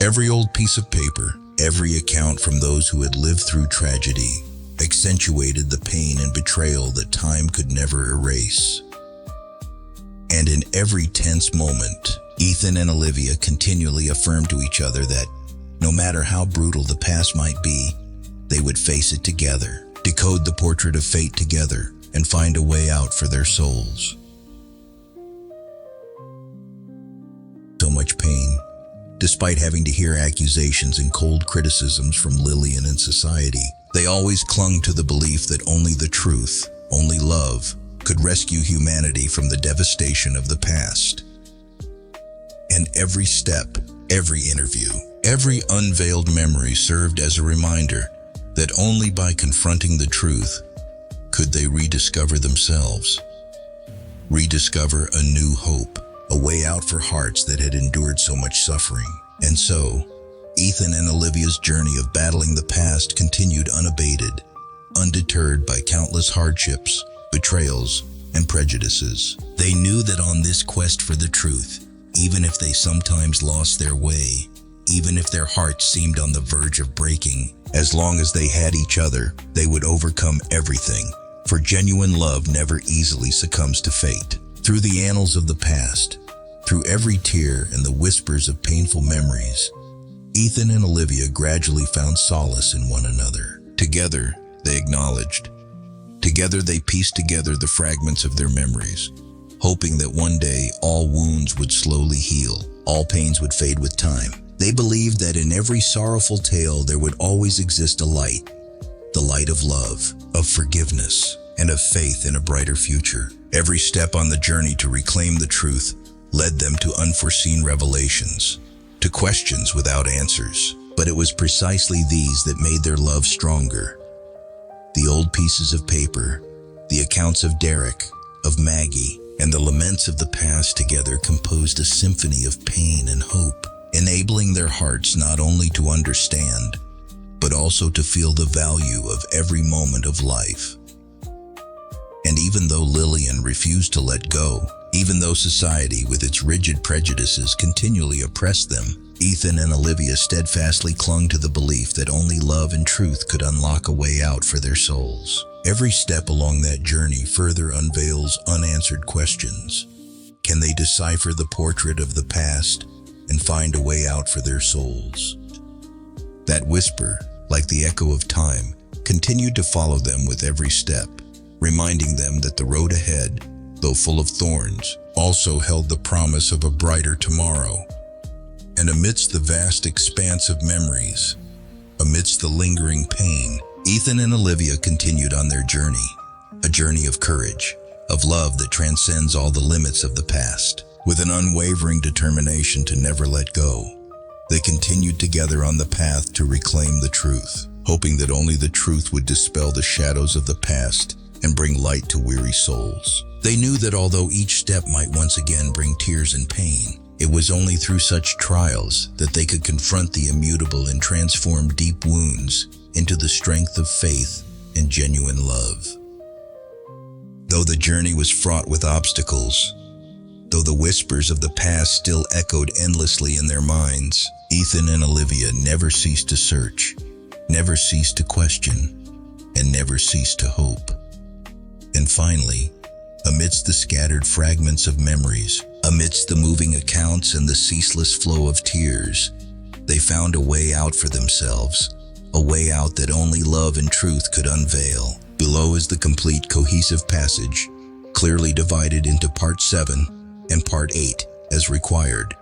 Every old piece of paper, every account from those who had lived through tragedy, accentuated the pain and betrayal that time could never erase. And in every tense moment, Ethan and Olivia continually affirmed to each other that, no matter how brutal the past might be, they would face it together, decode the portrait of fate together, and find a way out for their souls. So much pain. Despite having to hear accusations and cold criticisms from Lillian and society, they always clung to the belief that only the truth, only love, could rescue humanity from the devastation of the past. And every step, every interview, every unveiled memory served as a reminder that only by confronting the truth could they rediscover themselves, rediscover a new hope, a way out for hearts that had endured so much suffering. And so, Ethan and Olivia's journey of battling the past continued unabated, undeterred by countless hardships, betrayals, and prejudices. They knew that on this quest for the truth, even if they sometimes lost their way, even if their hearts seemed on the verge of breaking, as long as they had each other, they would overcome everything. For genuine love never easily succumbs to fate. Through the annals of the past, through every tear and the whispers of painful memories, Ethan and Olivia gradually found solace in one another. Together, they acknowledged. Together, they pieced together the fragments of their memories, hoping that one day all wounds would slowly heal, all pains would fade with time. They believed that in every sorrowful tale there would always exist a light, the light of love, of forgiveness, and of faith in a brighter future. Every step on the journey to reclaim the truth led them to unforeseen revelations, to questions without answers. But it was precisely these that made their love stronger. The old pieces of paper, the accounts of Derek, of Maggie, and the laments of the past together composed a symphony of pain and hope, enabling their hearts not only to understand, but also to feel the value of every moment of life. And even though Lillian refused to let go, even though society with its rigid prejudices continually oppressed them, Ethan and Olivia steadfastly clung to the belief that only love and truth could unlock a way out for their souls. Every step along that journey further unveils unanswered questions. Can they decipher the portrait of the past and find a way out for their souls. That whisper, like the echo of time, continued to follow them with every step, reminding them that the road ahead, though full of thorns, also held the promise of a brighter tomorrow. And amidst the vast expanse of memories, amidst the lingering pain, Ethan and Olivia continued on their journey, a journey of courage, of love that transcends all the limits of the past. With an unwavering determination to never let go, they continued together on the path to reclaim the truth, hoping that only the truth would dispel the shadows of the past and bring light to weary souls. They knew that although each step might once again bring tears and pain, it was only through such trials that they could confront the immutable and transform deep wounds into the strength of faith and genuine love. Though the journey was fraught with obstacles, though the whispers of the past still echoed endlessly in their minds, Ethan and Olivia never ceased to search, never ceased to question, and never ceased to hope. And finally, amidst the scattered fragments of memories, amidst the moving accounts and the ceaseless flow of tears, they found a way out for themselves, a way out that only love and truth could unveil. Below is the complete cohesive passage, clearly divided into Part 7 and Part 8 as required,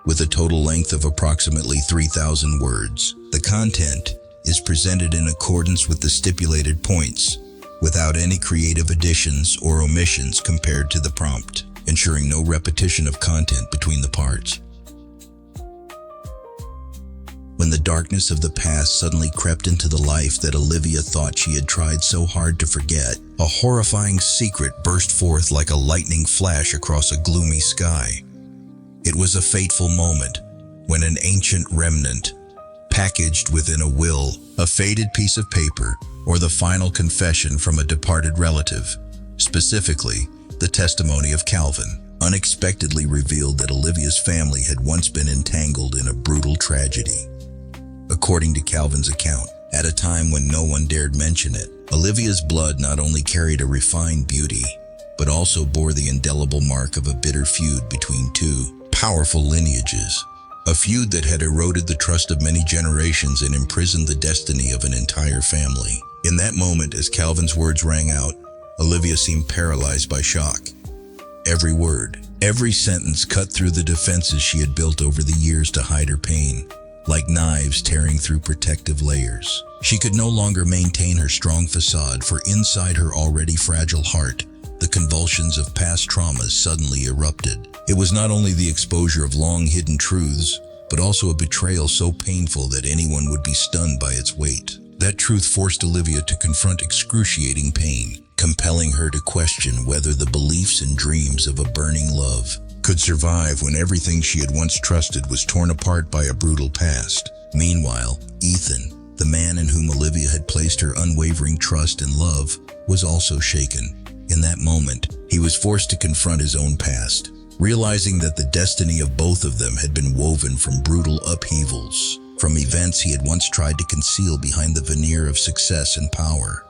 with a total length of approximately 3,000 words. The content is presented in accordance with the stipulated points, without any creative additions or omissions compared to the prompt, ensuring no repetition of content between the parts. When the darkness of the past suddenly crept into the life that Olivia thought she had tried so hard to forget, a horrifying secret burst forth like a lightning flash across a gloomy sky. It was a fateful moment when an ancient remnant, packaged within a will, a faded piece of paper, or the final confession from a departed relative, specifically the testimony of Calvin, unexpectedly revealed that Olivia's family had once been entangled in a brutal tragedy. According to Calvin's account, at a time when no one dared mention it, Olivia's blood not only carried a refined beauty, but also bore the indelible mark of a bitter feud between two powerful lineages, a feud that had eroded the trust of many generations and imprisoned the destiny of an entire family. In that moment, as Calvin's words rang out, Olivia seemed paralyzed by shock. Every word, every sentence cut through the defenses she had built over the years to hide her pain, like knives tearing through protective layers. She could no longer maintain her strong facade, for inside her already fragile heart, the convulsions of past traumas suddenly erupted. It was not only the exposure of long-hidden truths, but also a betrayal so painful that anyone would be stunned by its weight. That truth forced Olivia to confront excruciating pain, compelling her to question whether the beliefs and dreams of a burning love could survive when everything she had once trusted was torn apart by a brutal past. Meanwhile, Ethan, the man in whom Olivia had placed her unwavering trust and love, was also shaken. In that moment, he was forced to confront his own past, realizing that the destiny of both of them had been woven from brutal upheavals, from events he had once tried to conceal behind the veneer of success and power.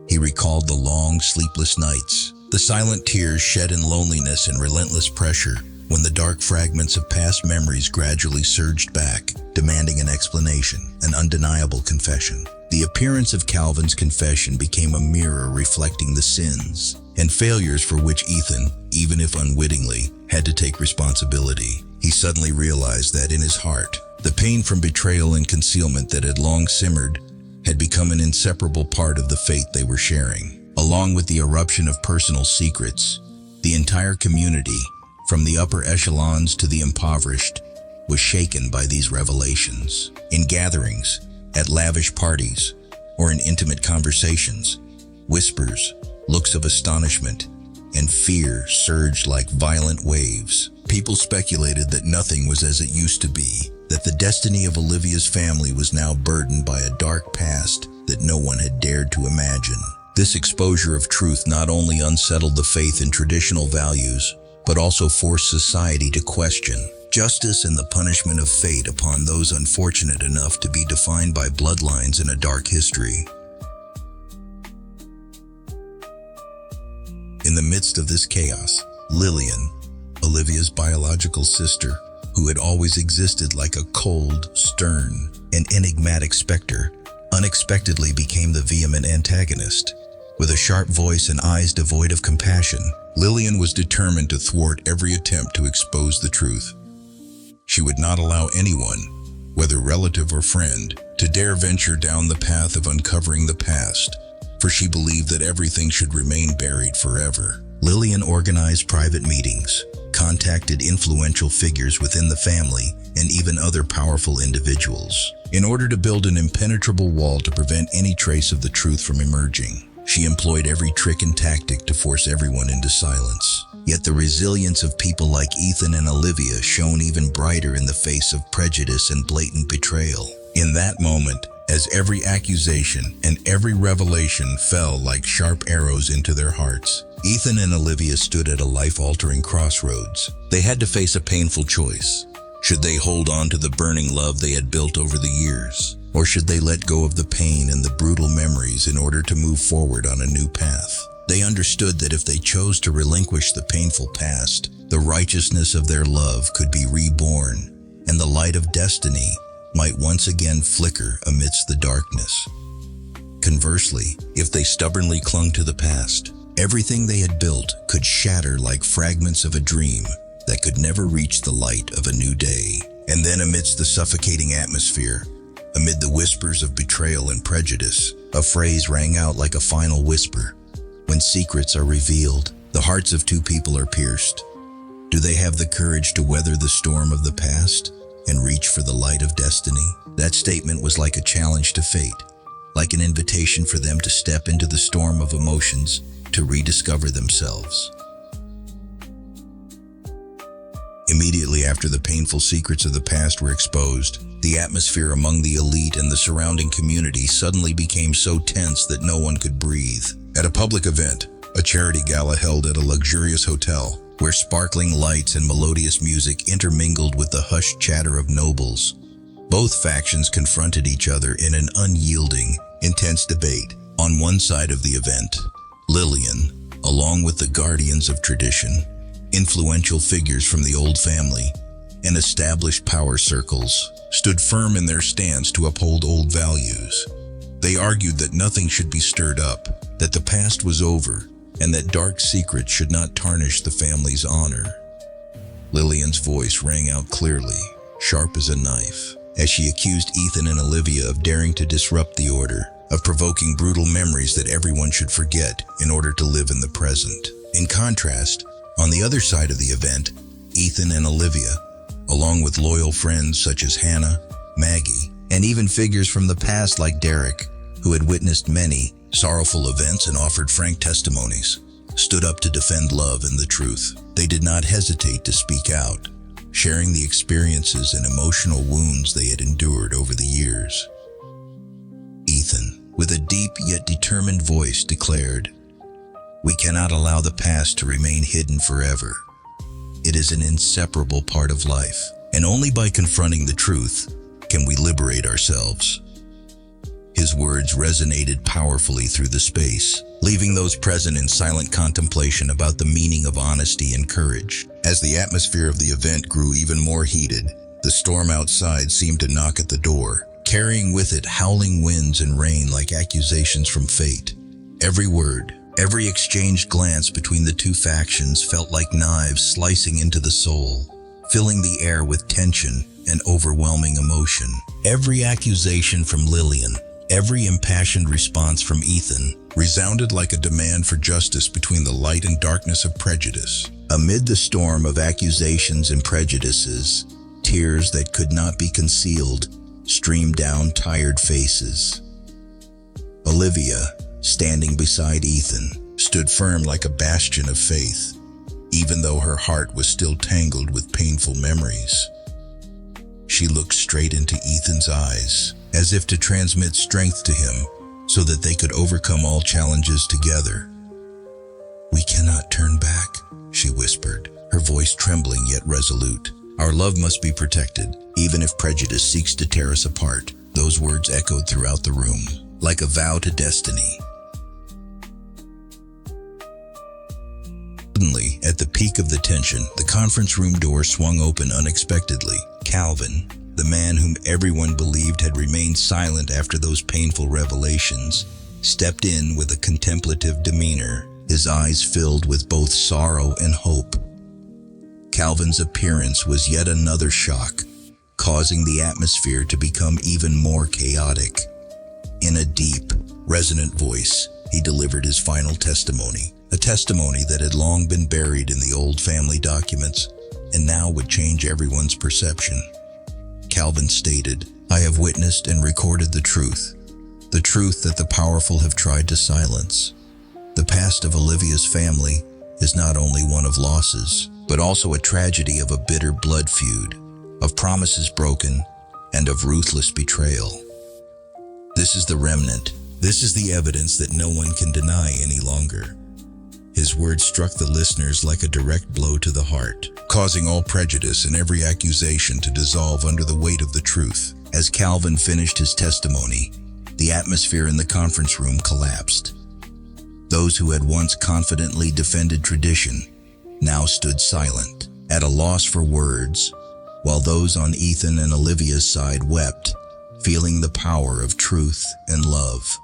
He recalled the long, sleepless nights, the silent tears shed in loneliness and relentless pressure, when the dark fragments of past memories gradually surged back, demanding an explanation, an undeniable confession. The appearance of Calvin's confession became a mirror reflecting the sins and failures for which Ethan, even if unwittingly, had to take responsibility. He suddenly realized that in his heart, the pain from betrayal and concealment that had long simmered had become an inseparable part of the fate they were sharing. Along with the eruption of personal secrets, the entire community, from the upper echelons to the impoverished, was shaken by these revelations. In gatherings, at lavish parties, or in intimate conversations, whispers, looks of astonishment, and fear surged like violent waves. People speculated that nothing was as it used to be, that the destiny of Olivia's family was now burdened by a dark past that no one had dared to imagine. This exposure of truth not only unsettled the faith in traditional values, but also forced society to question justice and the punishment of fate upon those unfortunate enough to be defined by bloodlines in a dark history. In the midst of this chaos, Lillian, Olivia's biological sister, who had always existed like a cold, stern, and enigmatic specter, unexpectedly became the vehement antagonist. With a sharp voice and eyes devoid of compassion, Lillian was determined to thwart every attempt to expose the truth. She would not allow anyone, whether relative or friend, to dare venture down the path of uncovering the past, for she believed that everything should remain buried forever. Lillian organized private meetings, contacted influential figures within the family, and even other powerful individuals, in order to build an impenetrable wall to prevent any trace of the truth from emerging. She employed every trick and tactic to force everyone into silence. Yet the resilience of people like Ethan and Olivia shone even brighter in the face of prejudice and blatant betrayal. In that moment, as every accusation and every revelation fell like sharp arrows into their hearts, Ethan and Olivia stood at a life-altering crossroads. They had to face a painful choice. Should they hold on to the burning love they had built over the years? Or should they let go of the pain and the brutal memories in order to move forward on a new path? They understood that if they chose to relinquish the painful past, the righteousness of their love could be reborn, and the light of destiny might once again flicker amidst the darkness. Conversely, if they stubbornly clung to the past, everything they had built could shatter like fragments of a dream that could never reach the light of a new day. And then amidst the suffocating atmosphere, amid the whispers of betrayal and prejudice, a phrase rang out like a final whisper. When secrets are revealed, the hearts of two people are pierced. Do they have the courage to weather the storm of the past and reach for the light of destiny? That statement was like a challenge to fate, like an invitation for them to step into the storm of emotions to rediscover themselves. Immediately after the painful secrets of the past were exposed, the atmosphere among the elite and the surrounding community suddenly became so tense that no one could breathe. At a public event, a charity gala held at a luxurious hotel, where sparkling lights and melodious music intermingled with the hushed chatter of nobles, both factions confronted each other in an unyielding, intense debate. On one side of the event, Lillian, along with the guardians of tradition, influential figures from the old family, and established power circles, stood firm in their stance to uphold old values. They argued that nothing should be stirred up, that the past was over, and that dark secrets should not tarnish the family's honor. Lillian's voice rang out clearly, sharp as a knife, as she accused Ethan and Olivia of daring to disrupt the order, of provoking brutal memories that everyone should forget in order to live in the present. In contrast, on the other side of the event, Ethan and Olivia, along with loyal friends such as Hannah, Maggie, and even figures from the past like Derek, who had witnessed many sorrowful events and offered frank testimonies, stood up to defend love and the truth. They did not hesitate to speak out, sharing the experiences and emotional wounds they had endured over the years. Ethan, with a deep yet determined voice, declared, "We cannot allow the past to remain hidden forever. It is an inseparable part of life, and only by confronting the truth can we liberate ourselves." His words resonated powerfully through the space, leaving those present in silent contemplation about the meaning of honesty and courage. As the atmosphere of the event grew even more heated, the storm outside seemed to knock at the door, carrying with it howling winds and rain like accusations from fate. Every word, every exchanged glance between the two factions felt like knives slicing into the soul, filling the air with tension and overwhelming emotion. Every accusation from Lillian, every impassioned response from Ethan, resounded like a demand for justice between the light and darkness of prejudice. Amid the storm of accusations and prejudices, tears that could not be concealed streamed down tired faces. Olivia, standing beside Ethan, stood firm like a bastion of faith, even though her heart was still tangled with painful memories. She looked straight into Ethan's eyes, as if to transmit strength to him so that they could overcome all challenges together. "We cannot turn back," she whispered, her voice trembling yet resolute. "Our love must be protected, even if prejudice seeks to tear us apart." Those words echoed throughout the room, like a vow to destiny. Suddenly, at the peak of the tension, the conference room door swung open unexpectedly. Calvin, the man whom everyone believed had remained silent after those painful revelations, stepped in with a contemplative demeanor, his eyes filled with both sorrow and hope. Calvin's appearance was yet another shock, causing the atmosphere to become even more chaotic. In a deep, resonant voice, he delivered his final testimony, a testimony that had long been buried in the old family documents and now would change everyone's perception. Calvin stated, "I have witnessed and recorded the truth that the powerful have tried to silence. The past of Olivia's family is not only one of losses, but also a tragedy of a bitter blood feud, of promises broken, and of ruthless betrayal. This is the remnant. This is the evidence that no one can deny any longer." His words struck the listeners like a direct blow to the heart, causing all prejudice and every accusation to dissolve under the weight of the truth. As Calvin finished his testimony, the atmosphere in the conference room collapsed. Those who had once confidently defended tradition now stood silent, at a loss for words, while those on Ethan and Olivia's side wept, feeling the power of truth and love.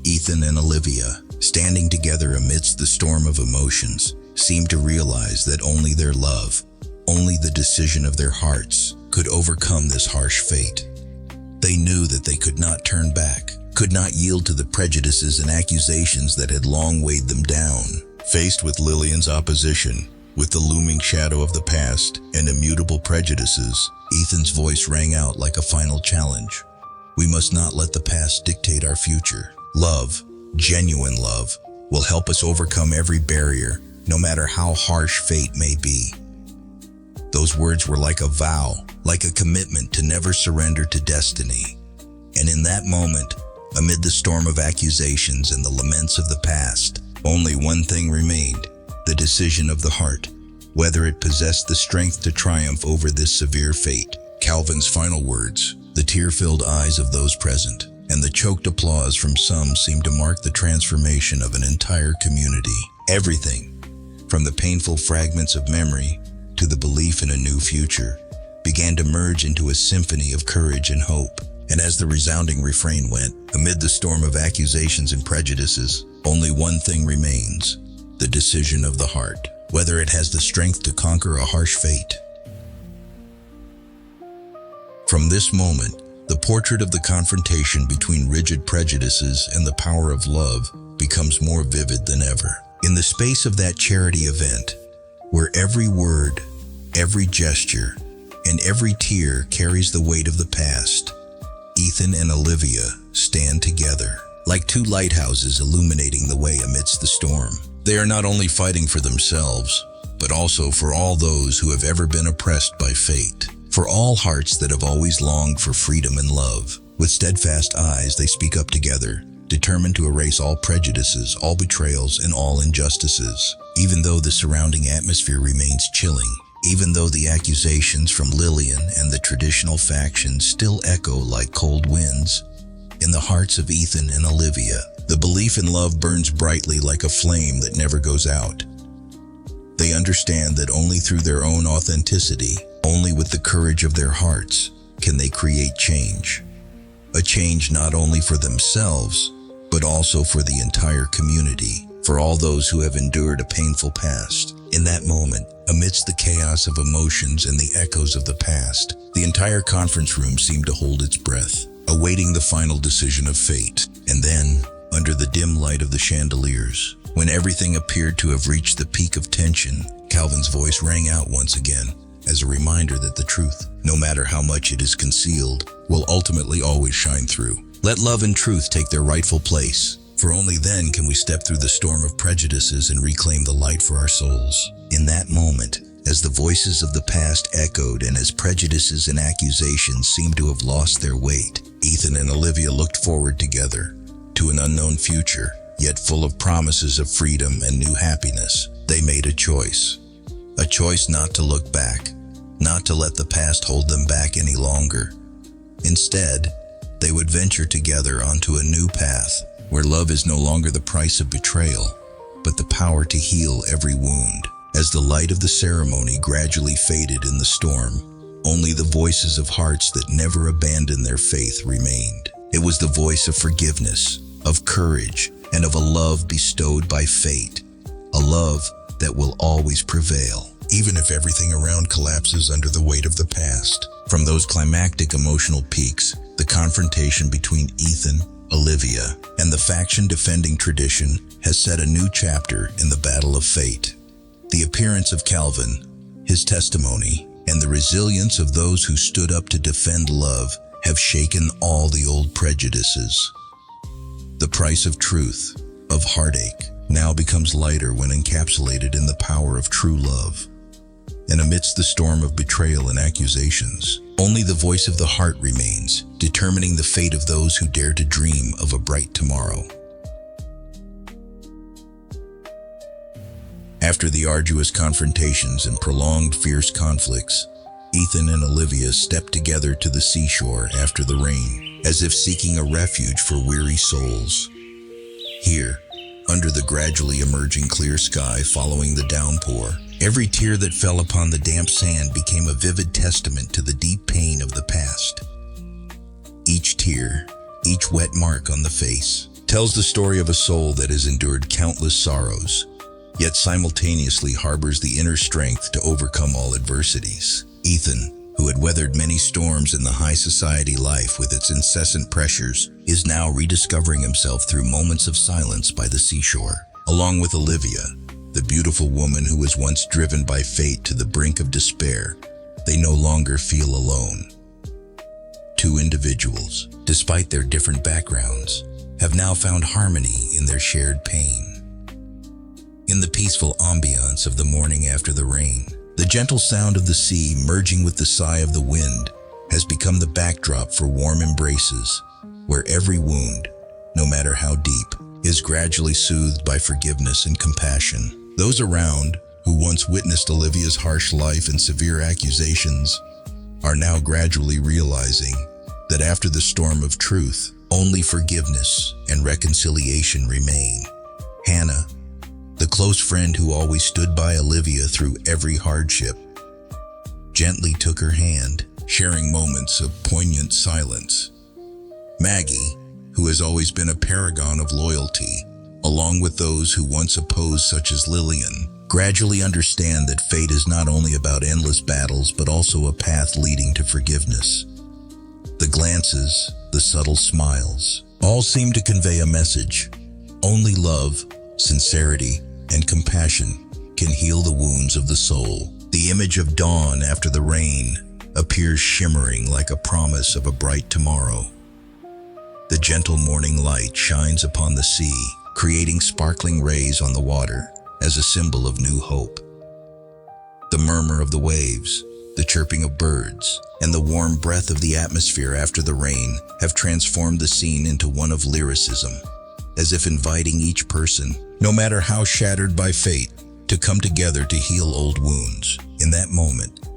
Ethan and Olivia, standing together amidst the storm of emotions, seemed to realize that only their love, only the decision of their hearts, could overcome this harsh fate. They knew that they could not turn back, could not yield to the prejudices and accusations that had long weighed them down. Faced with Lillian's opposition, with the looming shadow of the past and immutable prejudices, Ethan's voice rang out like a final challenge. "We must not let the past dictate our future. Love, genuine love, will help us overcome every barrier, no matter how harsh fate may be." Those words were like a vow, like a commitment to never surrender to destiny. And in that moment, amid the storm of accusations and the laments of the past, only one thing remained: the decision of the heart, whether it possessed the strength to triumph over this severe fate. Calvin's final words, the tear-filled eyes of those present, and the choked applause from some seemed to mark the transformation of an entire community. Everything, from the painful fragments of memory to the belief in a new future, began to merge into a symphony of courage and hope. And as the resounding refrain went, amid the storm of accusations and prejudices, only one thing remains: the decision of the heart, whether it has the strength to conquer a harsh fate. From this moment, the portrait of the confrontation between rigid prejudices and the power of love becomes more vivid than ever. In the space of that charity event, where every word, every gesture, and every tear carries the weight of the past, Ethan and Olivia stand together, like two lighthouses illuminating the way amidst the storm. They are not only fighting for themselves, but also for all those who have ever been oppressed by fate, for all hearts that have always longed for freedom and love. With steadfast eyes, they speak up together, determined to erase all prejudices, all betrayals, and all injustices. Even though the surrounding atmosphere remains chilling, even though the accusations from Lillian and the traditional factions still echo like cold winds, in the hearts of Ethan and Olivia, the belief in love burns brightly like a flame that never goes out. They understand that only through their own authenticity, only with the courage of their hearts, can they create change. A change not only for themselves, but also for the entire community, for all those who have endured a painful past. In that moment, amidst the chaos of emotions and the echoes of the past, the entire conference room seemed to hold its breath, awaiting the final decision of fate. And then, under the dim light of the chandeliers, when everything appeared to have reached the peak of tension, Calvin's voice rang out once again, as a reminder that the truth, no matter how much it is concealed, will ultimately always shine through. Let love and truth take their rightful place, for only then can we step through the storm of prejudices and reclaim the light for our souls. In that moment, as the voices of the past echoed and as prejudices and accusations seemed to have lost their weight, Ethan and Olivia looked forward together to an unknown future, yet full of promises of freedom and new happiness. They made a choice not to look back, not to let the past hold them back any longer. Instead, they would venture together onto a new path, where love is no longer the price of betrayal, but the power to heal every wound. As the light of the ceremony gradually faded in the storm, only the voices of hearts that never abandoned their faith remained. It was the voice of forgiveness, of courage, and of a love bestowed by fate, a love that will always prevail, even if everything around collapses under the weight of the past. From those climactic emotional peaks, the confrontation between Ethan, Olivia, and the faction defending tradition has set a new chapter in the battle of fate. The appearance of Calvin, his testimony, and the resilience of those who stood up to defend love have shaken all the old prejudices. The price of truth, of heartache, now becomes lighter when encapsulated in the power of true love. And amidst the storm of betrayal and accusations, only the voice of the heart remains, determining the fate of those who dare to dream of a bright tomorrow. After the arduous confrontations and prolonged fierce conflicts, Ethan and Olivia stepped together to the seashore after the rain, as if seeking a refuge for weary souls. Here, under the gradually emerging clear sky following the downpour, every tear that fell upon the damp sand became a vivid testament to the deep pain of the past. Each tear, each wet mark on the face, tells the story of a soul that has endured countless sorrows, yet simultaneously harbors the inner strength to overcome all adversities. Ethan, who had weathered many storms in the high society life with its incessant pressures, is now rediscovering himself through moments of silence by the seashore. Along with Olivia, the beautiful woman who was once driven by fate to the brink of despair, they no longer feel alone. Two individuals, despite their different backgrounds, have now found harmony in their shared pain. In the peaceful ambiance of the morning after the rain, the gentle sound of the sea merging with the sigh of the wind has become the backdrop for warm embraces, where every wound, no matter how deep, is gradually soothed by forgiveness and compassion. Those around, who once witnessed Olivia's harsh life and severe accusations, are now gradually realizing that after the storm of truth, only forgiveness and reconciliation remain. Hannah, the close friend who always stood by Olivia through every hardship, gently took her hand, sharing moments of poignant silence. Maggie, who has always been a paragon of loyalty, along with those who once opposed, such as Lillian, gradually understand that fate is not only about endless battles but also a path leading to forgiveness. The glances, the subtle smiles, all seem to convey a message. Only love, sincerity, and compassion can heal the wounds of the soul. The image of dawn after the rain appears shimmering like a promise of a bright tomorrow. The gentle morning light shines upon the sea, creating sparkling rays on the water as a symbol of new hope. The murmur of the waves, the chirping of birds, and the warm breath of the atmosphere after the rain have transformed the scene into one of lyricism, as if inviting each person, no matter how shattered by fate, to come together to heal old wounds. In that moment,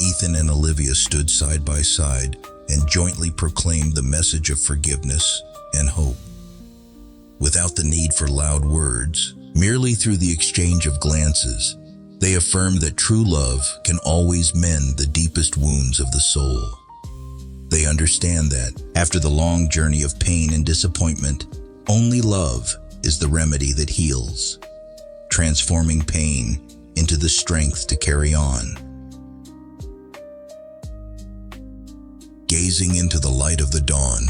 Ethan and Olivia stood side by side and jointly proclaimed the message of forgiveness and hope. Without the need for loud words, merely through the exchange of glances, they affirmed that true love can always mend the deepest wounds of the soul. They understand that, after the long journey of pain and disappointment, only love is the remedy that heals, transforming pain into the strength to carry on. Gazing into the light of the dawn,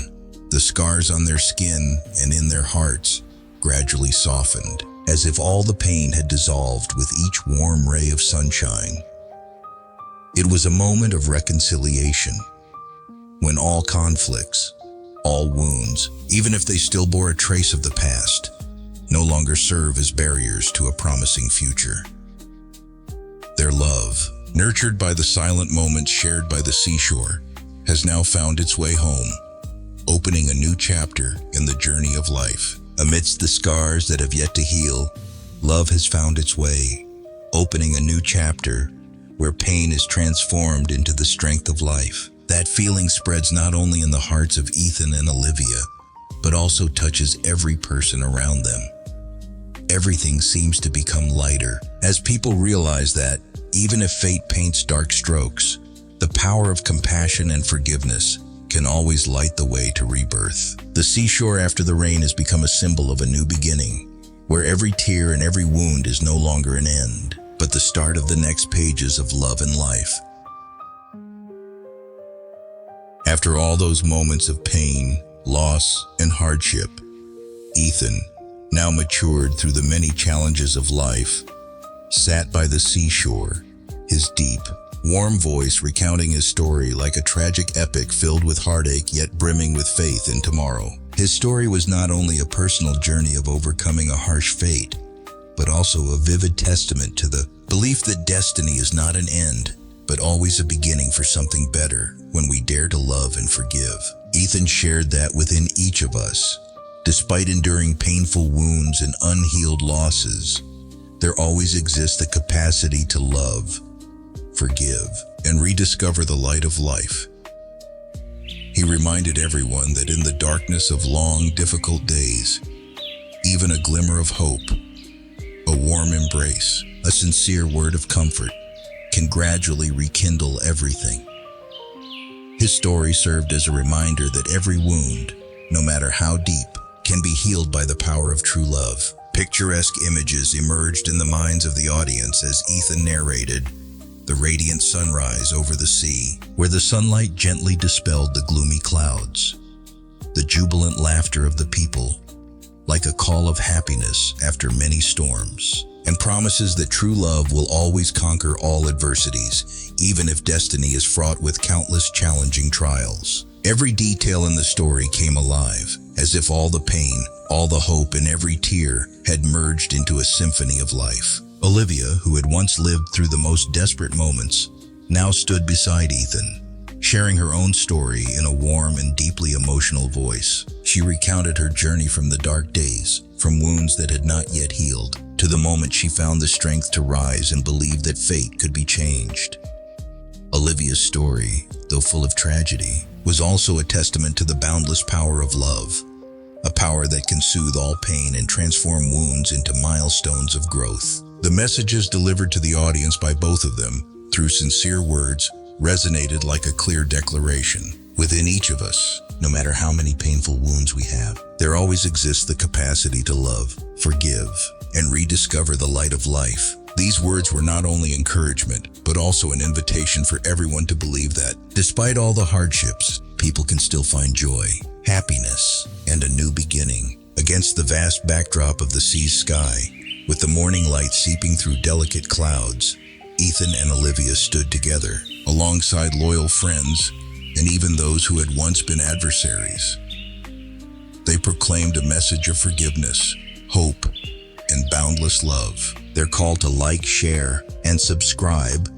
the scars on their skin and in their hearts gradually softened, as if all the pain had dissolved with each warm ray of sunshine. It was a moment of reconciliation, when all conflicts, all wounds, even if they still bore a trace of the past, no longer serve as barriers to a promising future. Their love, nurtured by the silent moments shared by the seashore, has now found its way home, opening a new chapter in the journey of life. Amidst the scars that have yet to heal, love has found its way, opening a new chapter where pain is transformed into the strength of life. That feeling spreads not only in the hearts of Ethan and Olivia, but also touches every person around them. everything seems to become lighter, as people realize that, even if fate paints dark strokes, the power of compassion and forgiveness can always light the way to rebirth. The seashore after the rain has become a symbol of a new beginning, where every tear and every wound is no longer an end, but the start of the next pages of love and life. After all those moments of pain, loss, and hardship, Ethan, now matured through the many challenges of life, sat by the seashore, his deep, warm voice recounting his story like a tragic epic filled with heartache yet brimming with faith in tomorrow. His story was not only a personal journey of overcoming a harsh fate, but also a vivid testament to the belief that destiny is not an end, but always a beginning for something better when we dare to love and forgive. Ethan shared that within each of us, despite enduring painful wounds and unhealed losses, there always exists the capacity to love, forgive, and rediscover the light of life. He reminded everyone that in the darkness of long, difficult days, even a glimmer of hope, a warm embrace, a sincere word of comfort can gradually rekindle everything. His story served as a reminder that every wound, no matter how deep, can be healed by the power of true love. Picturesque images emerged in the minds of the audience as Ethan narrated the radiant sunrise over the sea, where the sunlight gently dispelled the gloomy clouds, the jubilant laughter of the people, like a call of happiness after many storms, and promises that true love will always conquer all adversities, even if destiny is fraught with countless challenging trials. Every detail in the story came alive, as if all the pain, all the hope, and every tear had merged into a symphony of life. Olivia, who had once lived through the most desperate moments, now stood beside Ethan, sharing her own story in a warm and deeply emotional voice. She recounted her journey from the dark days, from wounds that had not yet healed, to the moment she found the strength to rise and believe that fate could be changed. Olivia's story, though full of tragedy, was also a testament to the boundless power of love, a power that can soothe all pain and transform wounds into milestones of growth. The messages delivered to the audience by both of them, through sincere words, resonated like a clear declaration. Within each of us, no matter how many painful wounds we have, there always exists the capacity to love, forgive, and rediscover the light of life. These words were not only encouragement, but also an invitation for everyone to believe that, despite all the hardships, people can still find joy, happiness, and a new beginning. Against the vast backdrop of the sea's sky, with the morning light seeping through delicate clouds, Ethan and Olivia stood together, alongside loyal friends, and even those who had once been adversaries. They proclaimed a message of forgiveness, hope, and boundless love. Their call to like, share, and subscribe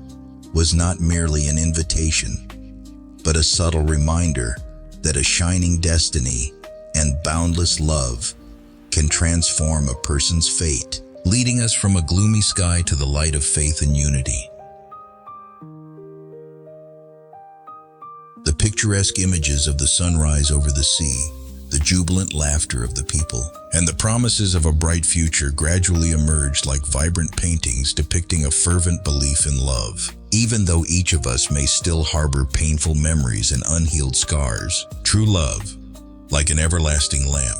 was not merely an invitation, but a subtle reminder that a shining destiny and boundless love can transform a person's fate, leading us from a gloomy sky to the light of faith and unity. The picturesque images of the sunrise over the sea, the jubilant laughter of the people, and the promises of a bright future gradually emerged like vibrant paintings depicting a fervent belief in love. Even though each of us may still harbor painful memories and unhealed scars, true love, like an everlasting lamp,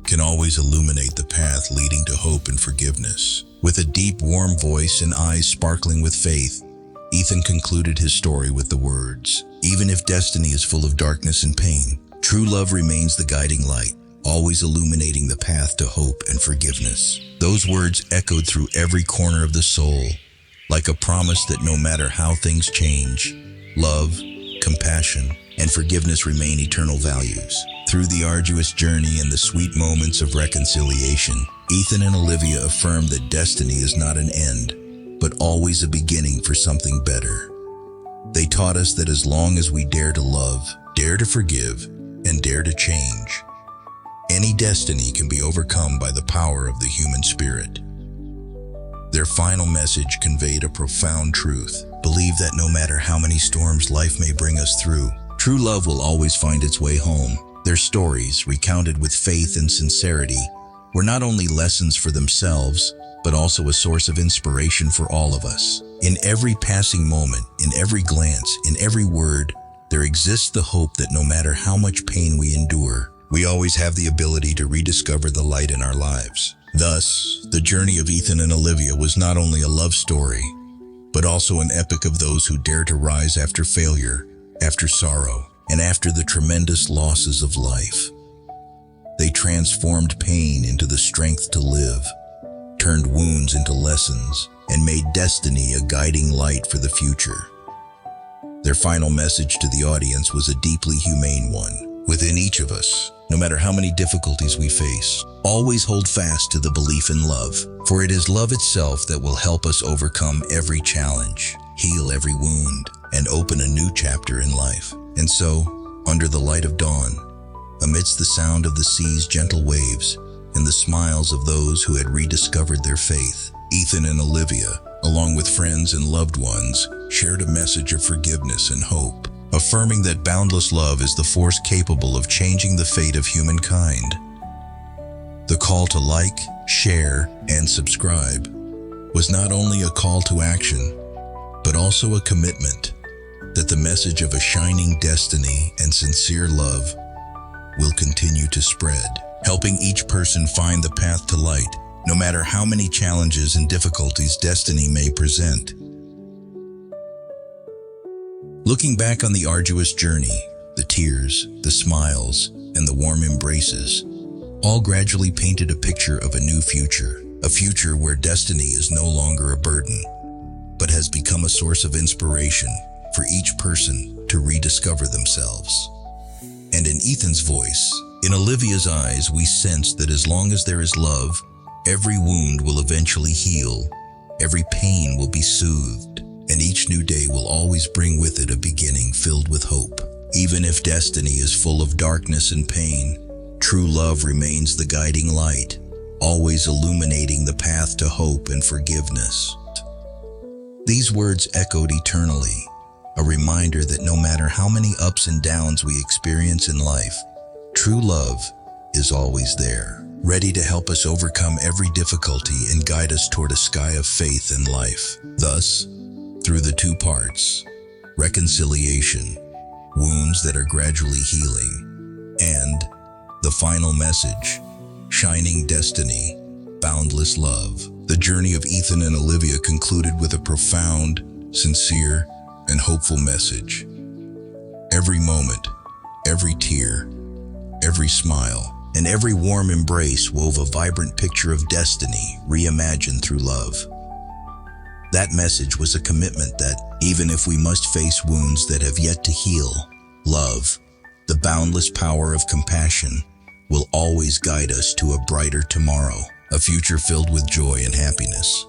can always illuminate the path leading to hope and forgiveness. With a deep, warm voice and eyes sparkling with faith, Ethan concluded his story with the words, "Even if destiny is full of darkness and pain, true love remains the guiding light, always illuminating the path to hope and forgiveness." Those words echoed through every corner of the soul, like a promise that no matter how things change, love, compassion, and forgiveness remain eternal values. Through the arduous journey and the sweet moments of reconciliation, Ethan and Olivia affirmed that destiny is not an end, but always a beginning for something better. They taught us that as long as we dare to love, dare to forgive, and dare to change, any destiny can be overcome by the power of the human spirit. Their final message conveyed a profound truth. Believe that no matter how many storms life may bring us through, true love will always find its way home. Their stories, recounted with faith and sincerity, were not only lessons for themselves, but also a source of inspiration for all of us. In every passing moment, in every glance, in every word, there exists the hope that no matter how much pain we endure, we always have the ability to rediscover the light in our lives. Thus, the journey of Ethan and Olivia was not only a love story, but also an epic of those who dare to rise after failure, after sorrow, and after the tremendous losses of life. They transformed pain into the strength to live, turned wounds into lessons, and made destiny a guiding light for the future. Their final message to the audience was a deeply humane one. Within each of us, no matter how many difficulties we face, always hold fast to the belief in love, for it is love itself that will help us overcome every challenge, heal every wound, and open a new chapter in life. And so, under the light of dawn, amidst the sound of the sea's gentle waves and the smiles of those who had rediscovered their faith, Ethan and Olivia, along with friends and loved ones, shared a message of forgiveness and hope, affirming that boundless love is the force capable of changing the fate of humankind. The call to like, share, and subscribe was not only a call to action, but also a commitment that the message of a shining destiny and sincere love will continue to spread, helping each person find the path to light, no matter how many challenges and difficulties destiny may present. Looking back on the arduous journey, the tears, the smiles, and the warm embraces, all gradually painted a picture of a new future, a future where destiny is no longer a burden, but has become a source of inspiration for each person to rediscover themselves. And in Ethan's voice, in Olivia's eyes, we sense that as long as there is love, every wound will eventually heal, every pain will be soothed, and each new day will always bring with it a beginning filled with hope. Even if destiny is full of darkness and pain, true love remains the guiding light, always illuminating the path to hope and forgiveness. These words echoed eternally, a reminder that no matter how many ups and downs we experience in life, true love is always there, ready to help us overcome every difficulty and guide us toward a sky of faith and life. Thus, through the two parts, reconciliation, wounds that are gradually healing, and the final message, shining destiny, boundless love, the journey of Ethan and Olivia concluded with a profound, sincere, and hopeful message. Every moment, every tear, every smile, and every warm embrace wove a vibrant picture of destiny reimagined through love. That message was a commitment that, even if we must face wounds that have yet to heal, love, the boundless power of compassion, will always guide us to a brighter tomorrow, a future filled with joy and happiness.